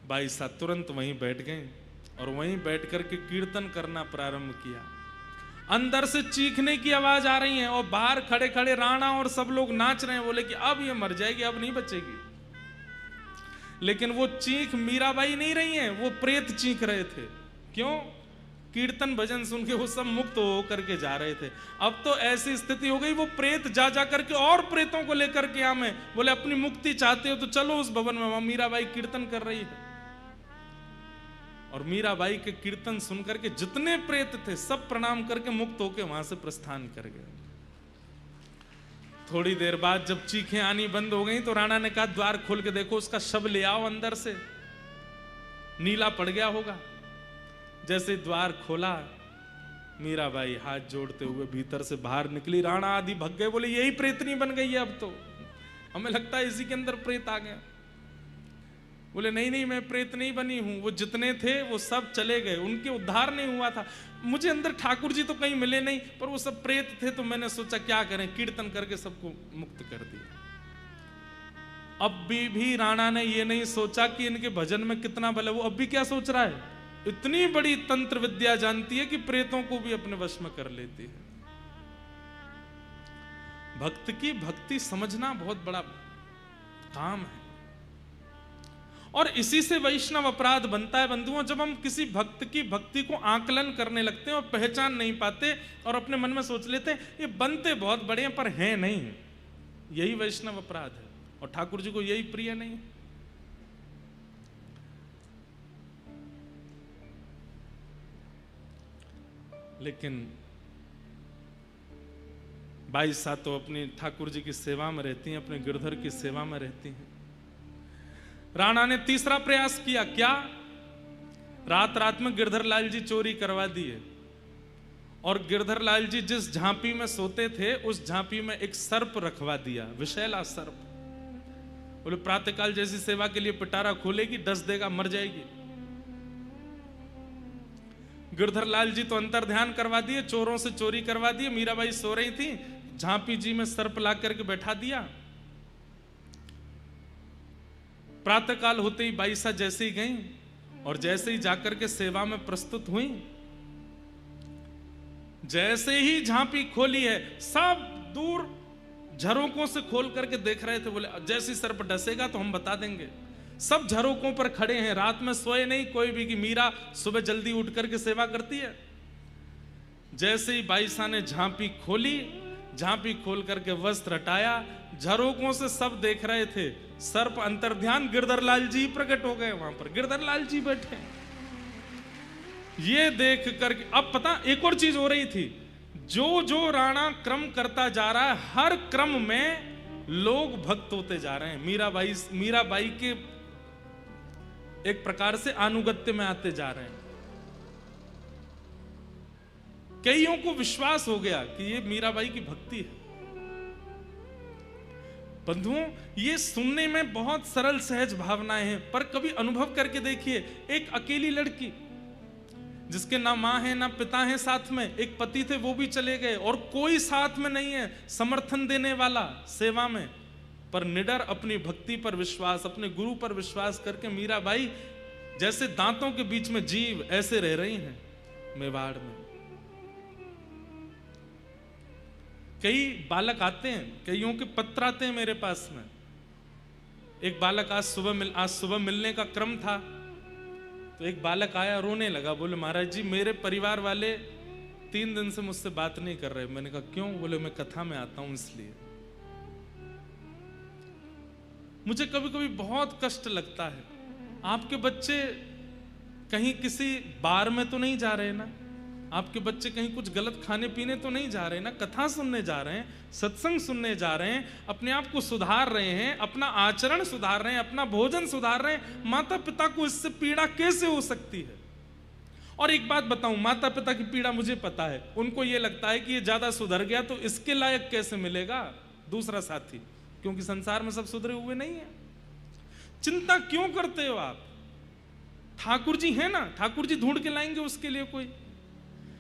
भाई साहब तुरंत वहीं बैठ गए और वहीं बैठ करके कीर्तन करना प्रारंभ किया। अंदर से चीखने की आवाज आ रही है और बाहर खड़े खड़े राणा और सब लोग नाच रहे हैं, बोले कि अब ये मर जाएगी, अब नहीं बचेगी। लेकिन वो चीख मीराबाई नहीं रही है, वो प्रेत चीख रहे थे। क्यों? कीर्तन भजन सुन के वो सब मुक्त हो करके जा रहे थे। अब तो ऐसी स्थिति हो गई, वो प्रेत जा जा करके और प्रेतों को लेकर के आए। बोले अपनी मुक्ति चाहते हो तो चलो उस भवन में, वहां मीराबाई कीर्तन कर रही है। और मीराबाई के कीर्तन सुनकर के जितने प्रेत थे सब प्रणाम करके मुक्त होके वहां से प्रस्थान कर गए। थोड़ी देर बाद जब चीखें आनी बंद हो गई तो राणा ने कहा द्वार खोल के देखो, उसका शव ले आओ अंदर से, नीला पड़ गया होगा। जैसे द्वार खोला, मीराबाई हाथ जोड़ते हुए भीतर से बाहर निकली। राणा आदि भग गए, बोले यही प्रेतनी बन गई है, अब तो हमें लगता है इसी के अंदर प्रेत आ गया। बोले नहीं नहीं, मैं प्रेत नहीं बनी हूं, वो जितने थे वो सब चले गए, उनके उद्धार नहीं हुआ था। मुझे अंदर ठाकुर जी तो कहीं मिले नहीं, पर वो सब प्रेत थे, तो मैंने सोचा क्या करें, कीर्तन करके सबको मुक्त कर दिया। अब भी राणा ने ये नहीं सोचा कि इनके भजन में कितना बल है। वो अब भी क्या सोच रहा है, इतनी बड़ी तंत्र विद्या जानती है कि प्रेतों को भी अपने वश में कर लेती है। भक्त की भक्ति समझना बहुत बड़ा काम है। और इसी से वैष्णव अपराध बनता है बंधुओं, जब हम किसी भक्त की भक्ति को आकलन करने लगते हैं और पहचान नहीं पाते और अपने मन में सोच लेते हैं ये बनते बहुत बड़े हैं पर हैं नहीं। यही वैष्णव अपराध है और ठाकुर जी को यही प्रिय नहीं। लेकिन बाईसा तो अपनी ठाकुर जी की सेवा में रहती हैं, अपने गिरधर की सेवा में रहती हैं। राणा ने तीसरा प्रयास किया, क्या? रात रात में गिरधर लाल जी चोरी करवा दिए और गिरधर लाल जी जिस झांपी में सोते थे उस झांपी में एक सर्प रखवा दिया, विषैला सर्प। बोले प्रातःकाल जैसी सेवा के लिए पिटारा खोलेगी, डस देगा, मर जाएगी। गिरधर लाल जी तो अंतर ध्यान करवा दिए, चोरों से चोरी करवा दिए। मीराबाई सो रही थी, झांपी जी में सर्प ला करके बैठा दिया। प्रातःकाल होते ही बाईसा जैसे ही गई और जैसे ही जाकर के सेवा में प्रस्तुत हुई, जैसे ही झांपी खोली है सब दूर झरोकों से खोल करके देख रहे थे। बोले जैसे सर्प डसेगा तो हम बता देंगे। सब झरोकों पर खड़े हैं, रात में सोए नहीं कोई भी कि मीरा सुबह जल्दी उठ करके सेवा करती है। जैसे ही बाईसा ने झांपी खोली, झांपी खोल करके वस्त्र हटाया, झरोकों से सब देख रहे थे। सर्प अंतर्ध्यान, गिरधर लाल जी प्रकट हो गए वहां पर, गिरधर लाल जी बैठे। ये देख करके अब पता एक और चीज हो रही थी, जो जो राणा क्रम करता जा रहा है हर क्रम में लोग भक्त होते जा रहे हैं। मीराबाई के एक प्रकार से अनुगत्य में आते जा रहे हैं। कईयों को विश्वास हो गया कि ये मीराबाई की भक्ति है। बंधुओं, ये सुनने में बहुत सरल सहज भावनाएं हैं, पर कभी अनुभव करके देखिए। एक अकेली लड़की जिसके ना मां है ना पिता है साथ में, एक पति थे वो भी चले गए और कोई साथ में नहीं है समर्थन देने वाला सेवा में, पर निडर अपनी भक्ति पर विश्वास, अपने गुरु पर विश्वास करके मीराबाई जैसे दांतों के बीच में जीव ऐसे रह रही हैं मेवाड़ में। कई बालक आते हैं, कईयों के पत्र आते हैं मेरे पास में। एक बालक आज सुबह मिलने का क्रम था तो एक बालक आया, रोने लगा। बोले महाराज जी मेरे परिवार वाले 3 दिन से मुझसे बात नहीं कर रहे। मैंने कहा क्यों? बोले मैं कथा में आता हूं इसलिए। मुझे कभी कभी बहुत कष्ट लगता है, आपके बच्चे कहीं किसी बार में तो नहीं जा रहे ना, आपके बच्चे कहीं कुछ गलत खाने पीने तो नहीं जा रहे ना, कथा सुनने जा रहे हैं, सत्संग सुनने जा रहे हैं, अपने आप को सुधार रहे हैं, अपना आचरण सुधार रहे हैं, अपना भोजन सुधार रहे हैं। माता पिता को इससे पीड़ा कैसे हो सकती है? और एक बात बताऊं, माता पिता की पीड़ा मुझे पता है। उनको ये लगता है कि ये ज्यादा सुधर गया तो इसके लायक कैसे मिलेगा दूसरा साथी, क्योंकि संसार में सब सुधरे हुए नहीं है। चिंता क्यों करते हो आप? ठाकुर जी है ना, ठाकुर जी ढूंढ के लाएंगे उसके लिए कोई।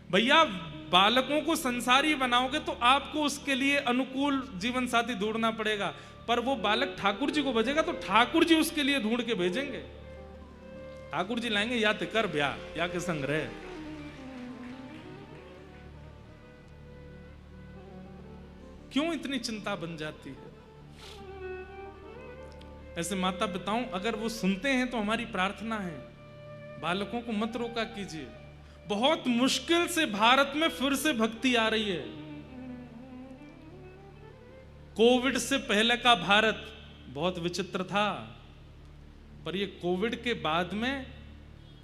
भैया बालकों को संसारी बनाओगे तो आपको उसके लिए अनुकूल जीवन साथी ढूंढना पड़ेगा, पर वो बालक ठाकुर जी को बजेगा तो ठाकुर जी उसके लिए ढूंढ के भेजेंगे। ठाकुर जी लाएंगे, या तो कर ब्याह या के संग रहे। क्यों इतनी चिंता बन जाती है? ऐसे माता पिताओं अगर वो सुनते हैं तो हमारी प्रार्थना है, बालकों को मत रोका कीजिए। बहुत मुश्किल से भारत में फिर से भक्ति आ रही है। कोविड से पहले का भारत बहुत विचित्र था, पर ये कोविड के बाद में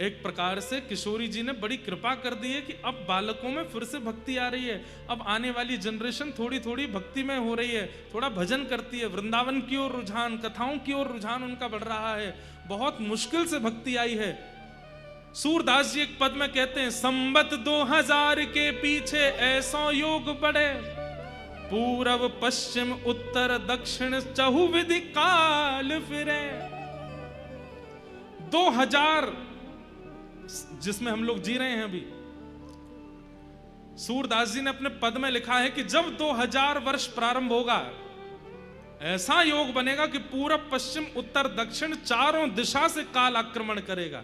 एक प्रकार से किशोरी जी ने बड़ी कृपा कर दी है कि अब बालकों में फिर से भक्ति आ रही है। अब आने वाली जनरेशन थोड़ी थोड़ी भक्ति में हो रही है, थोड़ा भजन करती है, वृंदावन की ओर रुझान, कथाओं की ओर रुझान उनका बढ़ रहा है। बहुत मुश्किल से भक्ति आई है। सूरदास जी एक पद में कहते हैं, संबत 2000 के पीछे ऐसा योग बढ़े, पूरब पश्चिम उत्तर दक्षिण चहुविधि काल फिरे। 2000 जिसमें हम लोग जी रहे हैं अभी, सूरदास जी ने अपने पद में लिखा है कि जब 2000 वर्ष प्रारंभ होगा, ऐसा योग बनेगा कि पूरब पश्चिम उत्तर दक्षिण चारों दिशा से काल आक्रमण करेगा।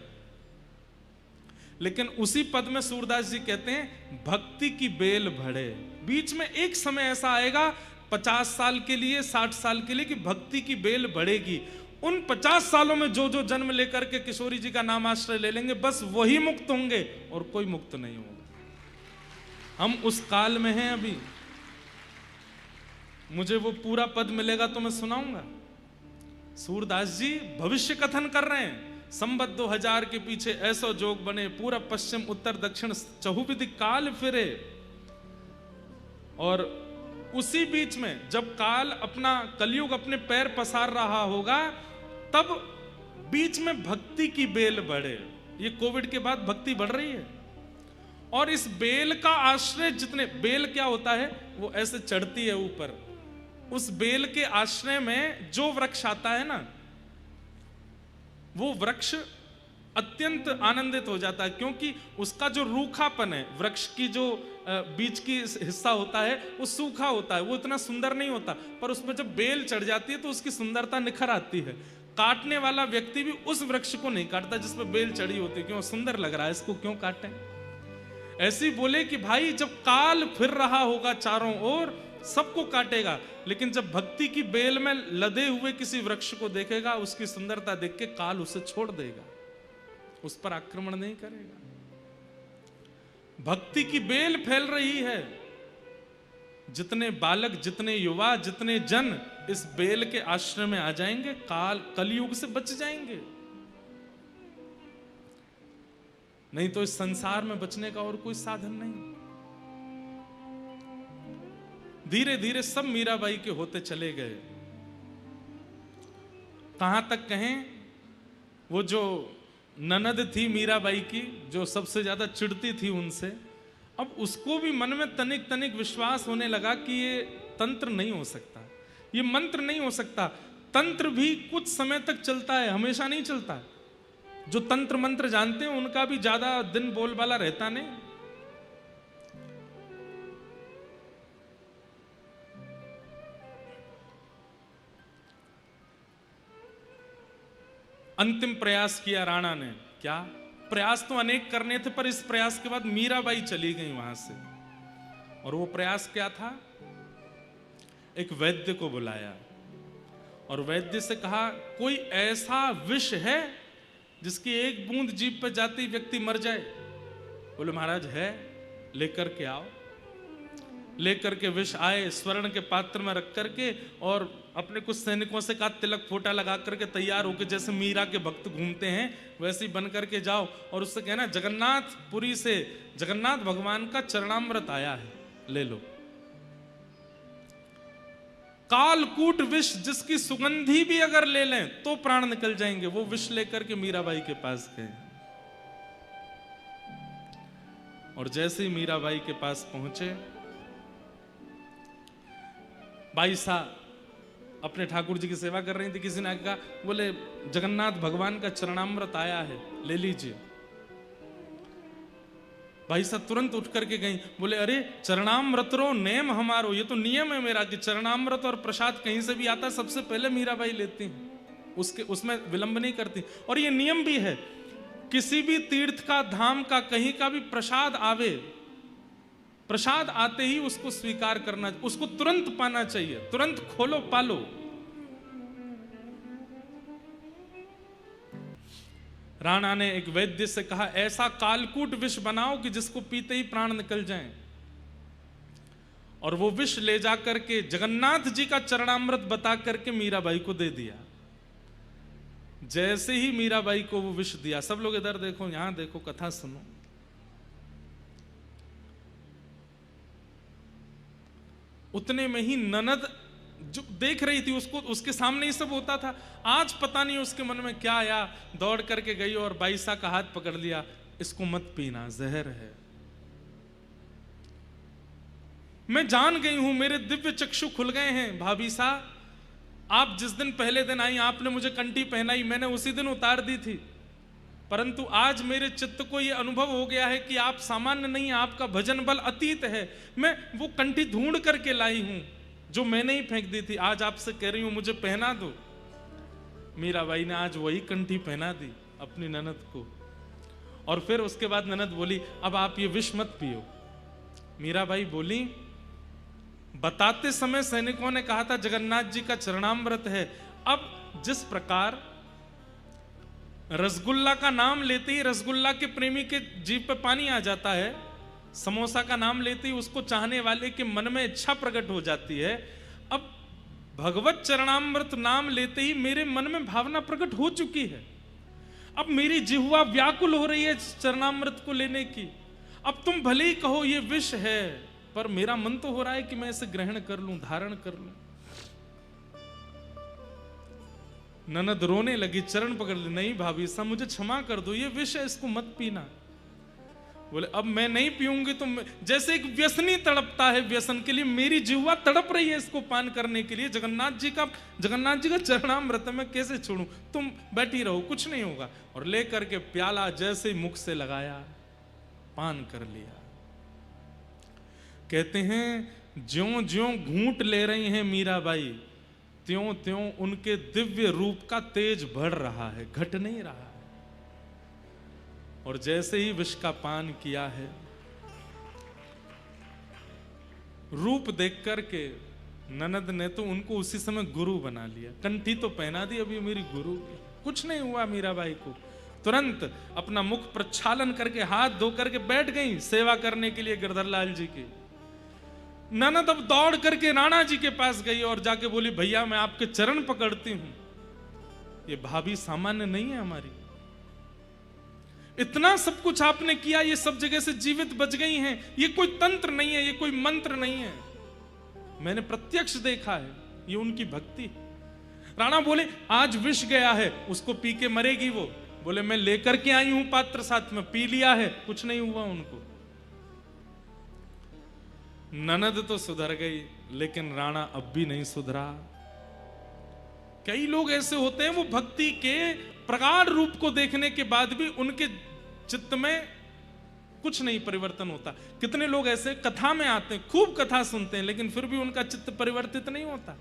लेकिन उसी पद में सूरदास जी कहते हैं, भक्ति की बेल बढ़े। बीच में एक समय ऐसा आएगा 50 साल के लिए, 60 साल के लिए कि भक्ति की बेल बढ़ेगी। उन 50 सालों में जो जो जन्म लेकर के किशोरी जी का नाम आश्रय ले लेंगे, बस वही मुक्त होंगे और कोई मुक्त नहीं होगा। हम उस काल में हैं अभी। मुझे वो पूरा पद मिलेगा तो मैं सुनाऊंगा। सूरदास जी भविष्य कथन कर रहे हैं। संवत 2000 के पीछे ऐसो जोग बने, पूरा पश्चिम उत्तर दक्षिण चहुविधि काल फिरे। और उसी बीच में जब काल अपना कलयुग अपने पैर पसार रहा होगा, तब बीच में भक्ति की बेल बढ़े। ये कोविड के बाद भक्ति बढ़ रही है। और इस बेल का आश्रय जितने, बेल क्या होता है, वो ऐसे चढ़ती है ऊपर। उस बेल के आश्रय में जो वृक्ष आता है ना, वो वृक्ष अत्यंत आनंदित हो जाता है, क्योंकि उसका जो रूखापन है, वृक्ष की जो बीच की हिस्सा होता है वो सूखा होता है, वो इतना सुंदर नहीं होता। पर उसमें जब बेल चढ़ जाती है तो उसकी सुंदरता निखर आती है। काटने वाला व्यक्ति भी उस वृक्ष को नहीं काटता जिसमें बेल चढ़ी होती है, क्यों सुंदर लग रहा है, इसको क्यों काटें। ऐसे बोले कि भाई जब काल फिर रहा होगा चारों ओर, सबको काटेगा, लेकिन जब भक्ति की बेल में लदे हुए किसी वृक्ष को देखेगा, उसकी सुंदरता देख के काल उसे छोड़ देगा, उस पर आक्रमण नहीं करेगा। भक्ति की बेल फैल रही है। जितने बालक, जितने युवा, जितने जन इस बेल के आश्रय में आ जाएंगे, कलयुग से बच जाएंगे। नहीं तो इस संसार में बचने का और कोई साधन नहीं। धीरे धीरे सब मीराबाई के होते चले गए। कहां तक कहें, वो जो ननद थी मीराबाई की, जो सबसे ज्यादा चिढ़ती थी उनसे, अब उसको भी मन में तनिक तनिक विश्वास होने लगा कि ये तंत्र नहीं हो सकता, ये मंत्र नहीं हो सकता। तंत्र भी कुछ समय तक चलता है, हमेशा नहीं चलता। जो तंत्र मंत्र जानते हैं उनका भी ज्यादा दिन बोलबाला रहता नहीं। अंतिम प्रयास किया राणा ने। क्या प्रयास तो अनेक करने थे, पर इस प्रयास के बाद मीराबाई चली गई वहां से। और वो प्रयास क्या था? एक वैद्य को बुलाया और वैद्य से कहा, कोई ऐसा विष है जिसकी एक बूंद जीभ पर जाते ही व्यक्ति मर जाए? बोले महाराज है, लेकर के आओ। लेकर के विष आए, स्वर्ण के पात्र में रख करके, और अपने कुछ सैनिकों से कहा तिलक फोटा लगा करके तैयार होकर, जैसे मीरा के भक्त घूमते हैं वैसे ही बन करके जाओ, और उससे कहना जगन्नाथपुरी से जगन्नाथ भगवान का चरणामृत आया है, ले लो। कालकूट विष जिसकी सुगंधी भी अगर ले लें तो प्राण निकल जाएंगे, वो विष लेकर के मीराबाई के पास गए। और जैसे ही मीराबाई के पास पहुंचे, बाई साहब अपने ठाकुर जी की सेवा कर रही थी, किसी ने कहा, बोले जगन्नाथ भगवान का चरणामृत आया है, ले लीजिए। भाई साहब तुरंत उठ करके गई, बोले अरे चरणामृतरो नेम हमारो, ये तो नियम है मेरा कि चरणामृत और प्रसाद कहीं से भी आता है सबसे पहले मीराबाई लेती हैं, उसमें विलंब नहीं करती। और ये नियम भी है, किसी भी तीर्थ का, धाम का, कहीं का भी प्रसाद आवे, प्रसाद आते ही उसको स्वीकार करना, उसको तुरंत पाना चाहिए, तुरंत खोलो पालो। राणा ने एक वैद्य से कहा, ऐसा कालकूट विष बनाओ कि जिसको पीते ही प्राण निकल जाएं। और वो विष ले जा करके जगन्नाथ जी का चरणामृत बता करके मीराबाई को दे दिया। जैसे ही मीराबाई को वो विष दिया, सब लोग इधर देखो, यहां देखो, कथा सुनो। उतने में ही ननद जो देख रही थी, उसको उसके सामने ही सब होता था। आज पता नहीं उसके मन में क्या आया, दौड़ करके गई और बाईसा का हाथ पकड़ लिया, इसको मत पीना, जहर है। मैं जान गई हूं, मेरे दिव्य चक्षु खुल गए हैं भाभी सा। आप जिस दिन पहले दिन आई, आपने मुझे कंठी पहनाई, मैंने उसी दिन उतार दी थी, परंतु आज मेरे चित्त को यह अनुभव हो गया है कि आप सामान्य नहीं, आपका भजन बल अतीत है। मैं वो कंठी ढूंढ करके लाई हूं जो मैंने ही फेंक दी थी, आज आपसे कह रही हूं मुझे पहना दो। मीराबाई ने आज वही कंठी पहना दी अपनी ननद को। और फिर उसके बाद ननद बोली, अब आप ये विष मत पियो। मीराबाई बोली, बताते समय सैनिकों ने कहा था जगन्नाथ जी का चरणामृत है। अब जिस प्रकार रसगुल्ला का नाम लेते ही रसगुल्ला के प्रेमी के जीभ पे पानी आ जाता है, समोसा का नाम लेते ही उसको चाहने वाले के मन में इच्छा प्रकट हो जाती है, अब भगवत चरणामृत नाम लेते ही मेरे मन में भावना प्रकट हो चुकी है। अब मेरी जिह्वा व्याकुल हो रही है चरणामृत को लेने की। अब तुम भले ही कहो ये विष है, पर मेरा मन तो हो रहा है कि मैं इसे ग्रहण कर लूं, धारण कर लूं। ननद रोने लगी, चरण पकड़ ली, नहीं भाभी साहब मुझे क्षमा कर दो, ये विष है, इसको मत पीना। बोले अब मैं नहीं पीऊंगी तो जैसे एक व्यसनी तड़पता है व्यसन के लिए, मेरी जिह्वा तड़प रही है इसको पान करने के लिए। जगन्नाथ जी का चरणामृत मैं कैसे छोड़ूं, तुम बैठी रहो, कुछ नहीं होगा। और लेकर के प्याला जैसे मुख से लगाया, पान कर लिया। कहते हैं ज्यों ज्यों घूंट ले रही हैं मीराबाई, त्यों त्यों उनके दिव्य रूप का तेज बढ़ रहा है, घट नहीं रहा है। और जैसे ही विष का पान किया है, रूप देख करके ननद ने तो उनको उसी समय गुरु बना लिया, कंठी तो पहना दी, अभी मेरी गुरु। कुछ नहीं हुआ मीराबाई को, तुरंत अपना मुख प्रक्षालन करके हाथ धो करके बैठ गई सेवा करने के लिए गिरधर लाल जी की। ननद अब दौड़ करके राणा जी के पास गई और जाके बोली भैया मैं आपके चरण पकड़ती हूं। ये भाभी सामान्य नहीं है हमारी, इतना सब कुछ आपने किया, ये सब जगह से जीवित बच गई हैं, ये कोई तंत्र नहीं है, ये कोई मंत्र नहीं है, मैंने प्रत्यक्ष देखा है, ये उनकी भक्ति। राणा बोले आज विष गया है, उसको पी के मरेगी वो। बोले मैं लेकर के आई हूं पात्र साथ में, पी लिया है, कुछ नहीं हुआ उनको। ननद तो सुधर गई, लेकिन राणा अब भी नहीं सुधरा। कई लोग ऐसे होते हैं, वो भक्ति के प्रगाढ़ रूप को देखने के बाद भी उनके चित्त में कुछ नहीं परिवर्तन होता। कितने लोग ऐसे कथा में आते हैं, खूब कथा सुनते हैं, लेकिन फिर भी उनका चित्त परिवर्तित नहीं होता।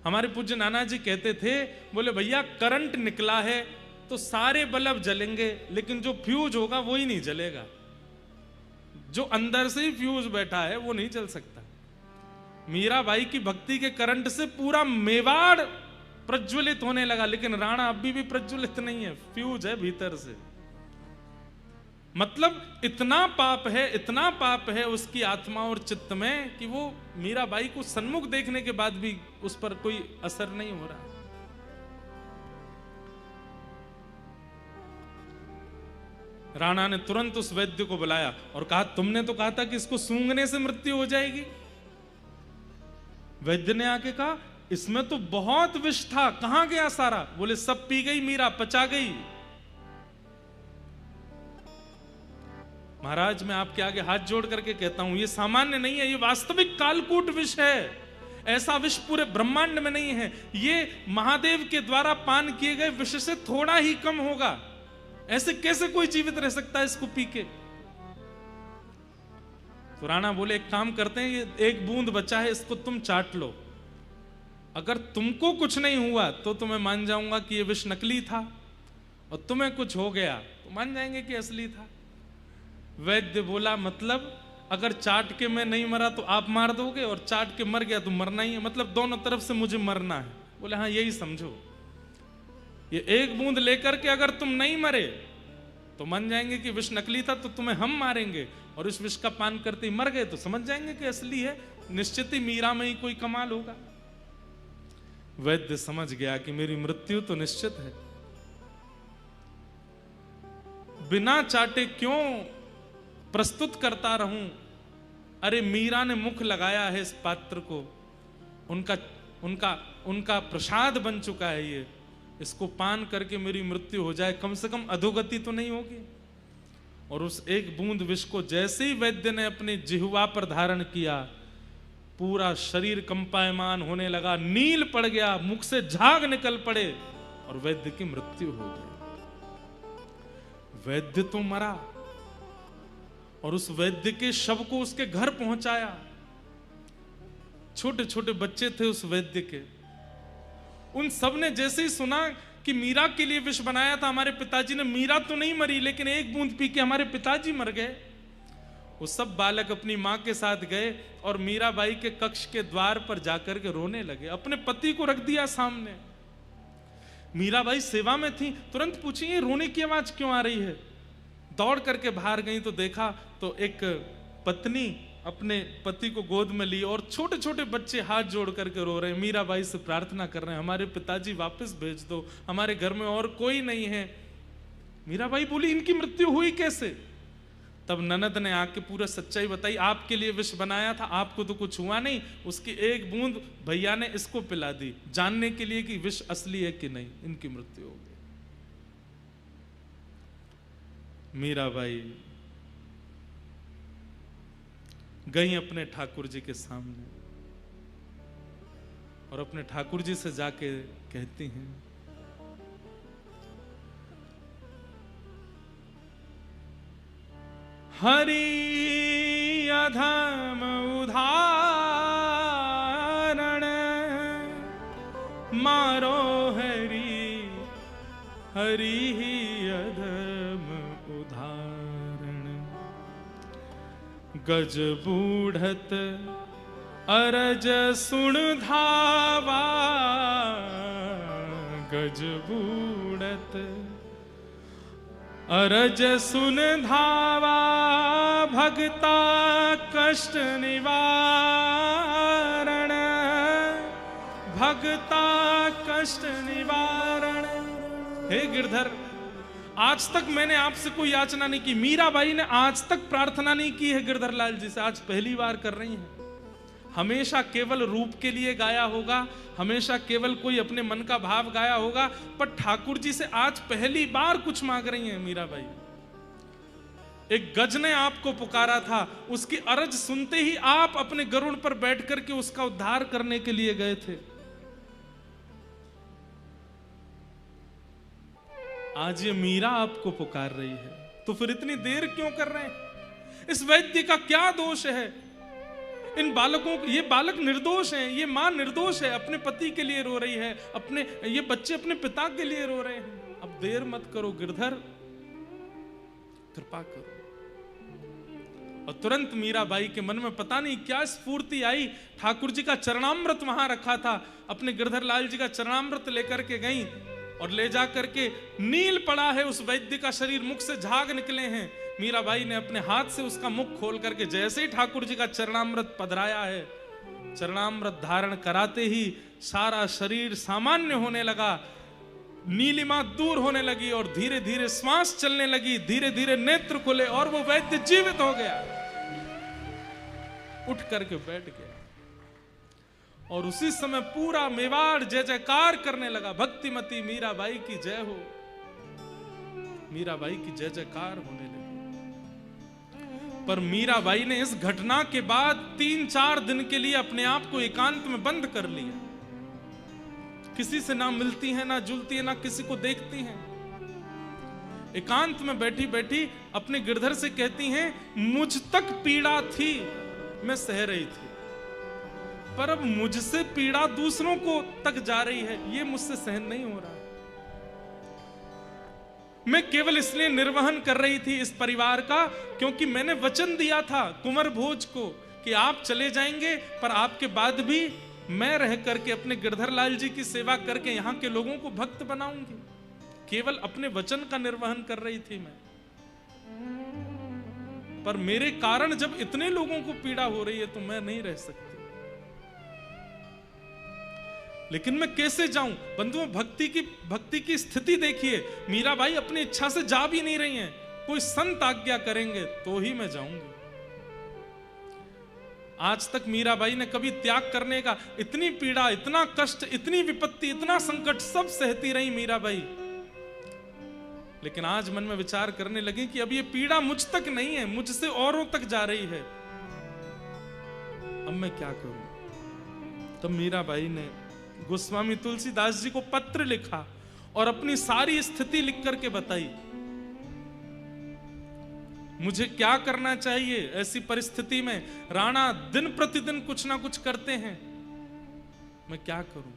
हमारे पूज्य नाना जी कहते थे, बोले भैया करंट निकला है तो सारे बल्ब जलेंगे, लेकिन जो फ्यूज होगा वो ही नहीं जलेगा। जो अंदर से ही फ्यूज बैठा है वो नहीं चल सकता। मीराबाई की भक्ति के करंट से पूरा मेवाड़ प्रज्वलित होने लगा, लेकिन राणा अभी भी प्रज्वलित नहीं है, फ्यूज है भीतर से। मतलब इतना पाप है उसकी आत्मा और चित्त में कि वो मीराबाई को सन्मुख देखने के बाद भी उस पर कोई असर नहीं हो रहा। राणा ने तुरंत उस वैद्य को बुलाया और कहा तुमने तो कहा था कि इसको सूंघने से मृत्यु हो जाएगी। वैद्य ने आके कहा इसमें तो बहुत विष था, कहां गया सारा? बोले सब पी गई मीरा, पचा गई। महाराज मैं आपके आगे हाथ जोड़ करके कहता हूं, ये सामान्य नहीं है, ये वास्तविक कालकूट विष है। ऐसा विष पूरे ब्रह्मांड में नहीं है। ये महादेव के द्वारा पान किए गए विष से थोड़ा ही कम होगा। ऐसे कैसे कोई जीवित रह सकता है इसको पी के? तो राणा बोले एक काम करते हैं, ये एक बूंद बचा है, इसको तुम चाट लो। अगर तुमको कुछ नहीं हुआ तो तुम्हें मान जाऊंगा कि ये विष नकली था, और तुम्हें कुछ हो गया तो मान जाएंगे कि असली था। वैद्य बोला मतलब अगर चाट के मैं नहीं मरा तो आप मार दोगे, और चाट के मर गया तो मरना ही है, मतलब दोनों तरफ से मुझे मरना है। बोले हाँ यही समझो। ये एक बूंद लेकर के अगर तुम नहीं मरे तो मान जाएंगे कि विष नकली था, तो तुम्हें हम मारेंगे, और इस विष का पान करते ही मर गए तो समझ जाएंगे कि असली है। निश्चित ही मीरा में ही कोई कमाल होगा। वैद्य समझ गया कि मेरी मृत्यु तो निश्चित है, बिना चाटे क्यों प्रस्तुत करता रहूं। अरे मीरा ने मुख लगाया है इस पात्र को, उनका प्रसाद बन चुका है ये, इसको पान करके मेरी मृत्यु हो जाए, कम से कम अधोगति तो नहीं होगी। और उस एक बूंद विष को जैसे ही वैद्य ने अपने जिह्वा पर धारण किया, पूरा शरीर कंपायमान होने लगा, नील पड़ गया, मुख से झाग निकल पड़े और वैद्य की मृत्यु हो गई। वैद्य तो मरा, और उस वैद्य के शव को उसके घर पहुंचाया। छोटे छोटे बच्चे थे उस वैद्य के। उन सब ने जैसे ही सुना कि मीरा के लिए विष बनाया था हमारे पिताजी ने, मीरा तो नहीं मरी लेकिन एक बूंद पी के हमारे पिताजी मर गए, वो सब बालक अपनी माँ के साथ गए और मीराबाई के कक्ष के द्वार पर जाकर के रोने लगे। अपने पति को रख दिया सामने। मीराबाई सेवा में थी, तुरंत पूछी ये रोने की आवाज क्यों आ रही है। दौड़ करके बाहर गई तो देखा तो एक पत्नी अपने पति को गोद में ली और छोटे छोटे बच्चे हाथ जोड़ करके रो रहे हैं, मीराबाई से प्रार्थना कर रहे हैं, हमारे पिताजी वापस भेज दो, हमारे घर में और कोई नहीं है। मीराबाई बोली इनकी मृत्यु हुई कैसे? तब ननद ने आके पूरा सच्चाई बताई, आपके लिए विष बनाया था, आपको तो कुछ हुआ नहीं, उसकी एक बूंद भैया ने इसको पिला दी जानने के लिए कि विष असली है कि नहीं, इनकी मृत्यु हो गई। मीराबाई गई अपने ठाकुर जी के सामने और अपने ठाकुर जी से जाके कहती हैं, हरि अधम उदाहरण मारो हरि, हरि ही अधम उदाहरण। गज बूढ़त अरज सुन धावा, गज बूढ़त अरज सुन धावा, भगता कष्ट निवारण, भगता कष्ट निवारण। हे गिरधर, आज तक मैंने आपसे कोई याचना नहीं की। मीराबाई ने आज तक प्रार्थना नहीं की है गिरधर लाल जी से, आज पहली बार कर रही हैं। हमेशा केवल रूप के लिए गाया होगा, हमेशा केवल कोई अपने मन का भाव गाया होगा, पर ठाकुर जी से आज पहली बार कुछ मांग रही हैं मीराबाई। एक गज ने आपको पुकारा था, उसकी अर्ज सुनते ही आप अपने गरुड़ पर बैठ करके उसका उद्धार करने के लिए गए थे। आज ये मीरा आपको पुकार रही है, तो फिर इतनी देर क्यों कर रहे हैं? इस वैद्य का क्या दोष है? इन बालकों, ये बालक निर्दोष हैं, ये मां निर्दोष है, अपने पति के लिए रो रही है, अपने ये बच्चे अपने पिता के लिए रो रहे हैं। अब देर मत करो गिरधर, कृपा करो। और तुरंत मीराबाई के मन में पता नहीं क्या स्फूर्ति आई, ठाकुर जी का चरणामृत वहां रखा था, अपने गिरधर लाल जी का चरणामृत लेकर के गई और ले जा करके, नील पड़ा है उस वैद्य का शरीर, मुख से झाग निकले हैं। मीराबाई ने अपने हाथ से उसका मुख खोल करके जैसे ही ठाकुर जी का चरणामृत पधराया है, चरणामृत धारण कराते ही सारा शरीर सामान्य होने लगा, नीलिमा दूर होने लगी और धीरे धीरे श्वास चलने लगी, धीरे धीरे नेत्र खुले और वो वैद्य जीवित हो गया, उठ करके बैठ गया। और उसी समय पूरा मेवाड़ जय जयकार करने लगा, भक्तिमती मीराबाई की जय हो, मीराबाई की जय जयकार होने लगी। पर मीराबाई ने इस घटना के बाद 3-4 दिन के लिए अपने आप को एकांत में बंद कर लिया। किसी से ना मिलती है, ना जुलती है, ना किसी को देखती हैं। एकांत में बैठी बैठी अपने गिरधर से कहती हैं, मुझ तक पीड़ा थी, मैं सह रही थी, पर अब मुझसे पीड़ा दूसरों को तक जा रही है, ये मुझसे सहन नहीं हो रहा। मैं केवल इसलिए निर्वहन कर रही थी इस परिवार का, क्योंकि मैंने वचन दिया था कुंवर भोज को कि आप चले जाएंगे, पर आपके बाद भी मैं रह करके अपने गिरधर लाल जी की सेवा करके यहाँ के लोगों को भक्त बनाऊंगी। केवल अपने वचन का निर्वहन कर रही थी मैं, पर मेरे कारण जब इतने लोगों को पीड़ा हो रही है तो मैं नहीं रह सकती। लेकिन मैं कैसे जाऊं? बंधुओं, भक्ति की स्थिति देखिए, मीराबाई अपनी इच्छा से जा भी नहीं रही हैं, कोई संत आज्ञा करेंगे तो ही मैं जाऊंगी। आज तक मीराबाई ने कभी त्याग करने का, इतनी पीड़ा, इतना कष्ट, इतनी विपत्ति, इतना संकट सब सहती रही मीराबाई, लेकिन आज मन में विचार करने लगी कि अब ये पीड़ा मुझ तक नहीं है, मुझसे औरों तक जा रही है, अब मैं क्या करूं? तब मीराबाई ने गोस्वामी तुलसीदास जी को पत्र लिखा और अपनी सारी स्थिति लिख करके बताई, मुझे क्या करना चाहिए ऐसी परिस्थिति में। राणा दिन प्रतिदिन कुछ ना कुछ करते हैं, मैं क्या करूं?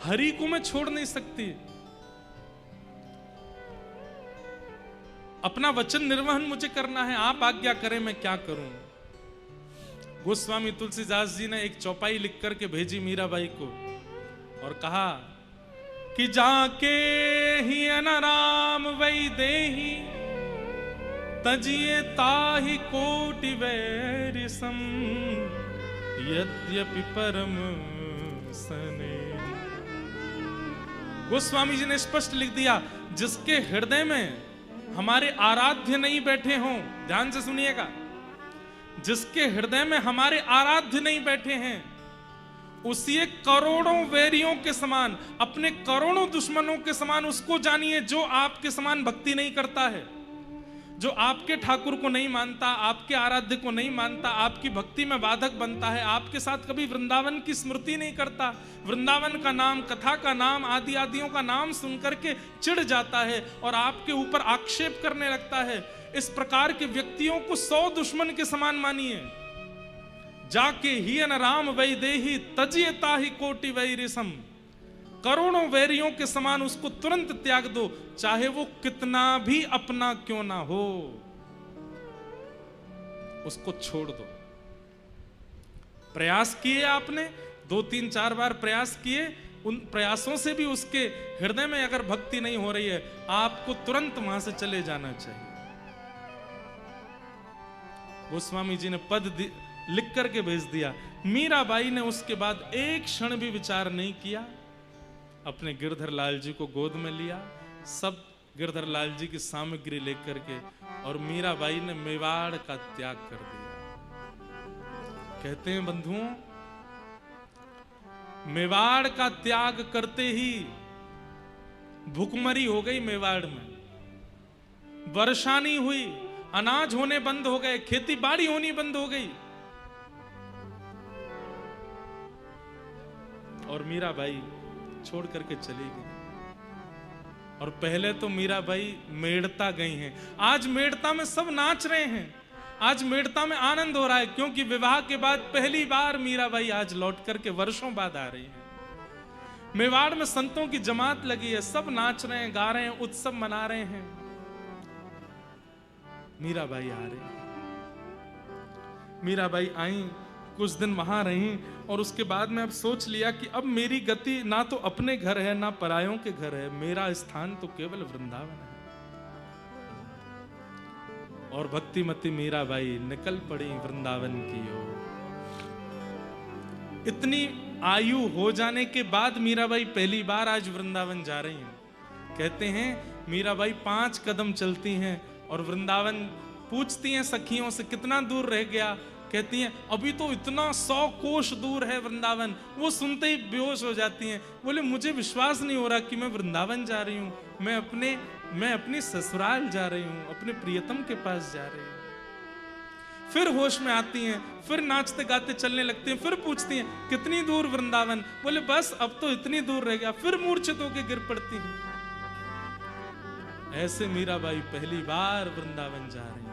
हरि को मैं छोड़ नहीं सकती। अपना वचन निर्वहन मुझे करना है, आप आज्ञा करें मैं क्या करूं। गोस्वामी तुलसीदास जी ने एक चौपाई लिख करके भेजी मीराबाई को और कहा कि जाके ही अनाराम वही देही तजिए ताहि कोटि वैरि सम यद्यपि परम सने। गोस्वामी जी ने स्पष्ट लिख दिया, जिसके हृदय में हमारे आराध्य नहीं बैठे हों, ध्यान से सुनिएगा, जिसके हृदय में हमारे आराध्य नहीं बैठे हैं, उसी करोड़ों वैरियों के समान, अपने करोड़ों दुश्मनों के समान उसको जानिए जो आपके समान भक्ति नहीं करता है, जो आपके ठाकुर को नहीं मानता, आपके आराध्य को नहीं मानता, आपकी भक्ति में बाधक बनता है, आपके साथ कभी वृंदावन की स्मृति नहीं करता, वृंदावन का नाम, कथा का नाम, आदि आदियों का नाम सुनकर के चिढ़ जाता है और आपके ऊपर आक्षेप करने लगता है। इस प्रकार के व्यक्तियों को 100 दुश्मन के समान मानिए। जाके ही अन राम वै देही तजिए ताहि कोटि वैरि सम, करोड़ों वैरियों के समान उसको तुरंत त्याग दो, चाहे वो कितना भी अपना क्यों ना हो, उसको छोड़ दो। प्रयास किए आपने, 2 3 4 बार प्रयास किए, उन प्रयासों से भी उसके हृदय में अगर भक्ति नहीं हो रही है, आपको तुरंत वहां से चले जाना चाहिए। गोस्वामी जी ने पद लिख करके भेज दिया। मीराबाई ने उसके बाद एक क्षण भी विचार नहीं किया, अपने गिरधर लाल जी को गोद में लिया, सब गिरधर लाल जी की सामग्री लेकर के, और मीराबाई ने मेवाड़ का त्याग कर दिया। कहते हैं बंधुओं, मेवाड़ का त्याग करते ही भुखमरी हो गई मेवाड़ में, वर्षा नहीं हुई, अनाज होने बंद हो गए, खेती बाड़ी होनी बंद हो गई, और मीराबाई छोड़ करके चली गई। और पहले तो मीराबाई मेड़ता गई हैं, आज मेड़ता में सब नाच रहे हैं, आज मेड़ता में आनंद हो रहा है, क्योंकि विवाह के बाद पहली बार मीराबाई आज लौट करके वर्षों बाद आ रही है। मेवाड़ में संतों की जमात लगी है, सब नाच रहे हैं, गा रहे हैं, उत्सव मना रहे हैं। मीराबाई आ रही है। मीराबाई आई, कुछ दिन वहां रही, और उसके बाद में अब सोच लिया कि अब मेरी गति ना तो अपने घर है ना परायों के घर है, मेरा स्थान तो केवल वृंदावन है। और भक्तिमती मीराबाई निकल पड़ी वृंदावन की ओर। इतनी आयु हो जाने के बाद मीराबाई पहली बार आज वृंदावन जा रही हैं। कहते हैं मीराबाई 5 कदम चलती हैं और वृंदावन पूछती हैं सखियों से कितना दूर रह गया, कहती हैं अभी तो इतना 100 कोश दूर है वृंदावन। वो सुनते ही बेहोश हो जाती हैं, बोले मुझे विश्वास नहीं हो रहा कि मैं वृंदावन जा रही हूँ, मैं अपनी ससुराल जा रही हूँ, अपने प्रियतम के पास जा रही हूँ। फिर होश में आती हैं, फिर नाचते गाते चलने लगती हैं, फिर पूछती हैं कितनी दूर वृंदावन, बोले बस अब तो इतनी दूर रह गया, फिर मूर्छित होकर गिर पड़ती हैं। ऐसे मीराबाई पहली बार वृंदावन जा रही हैं।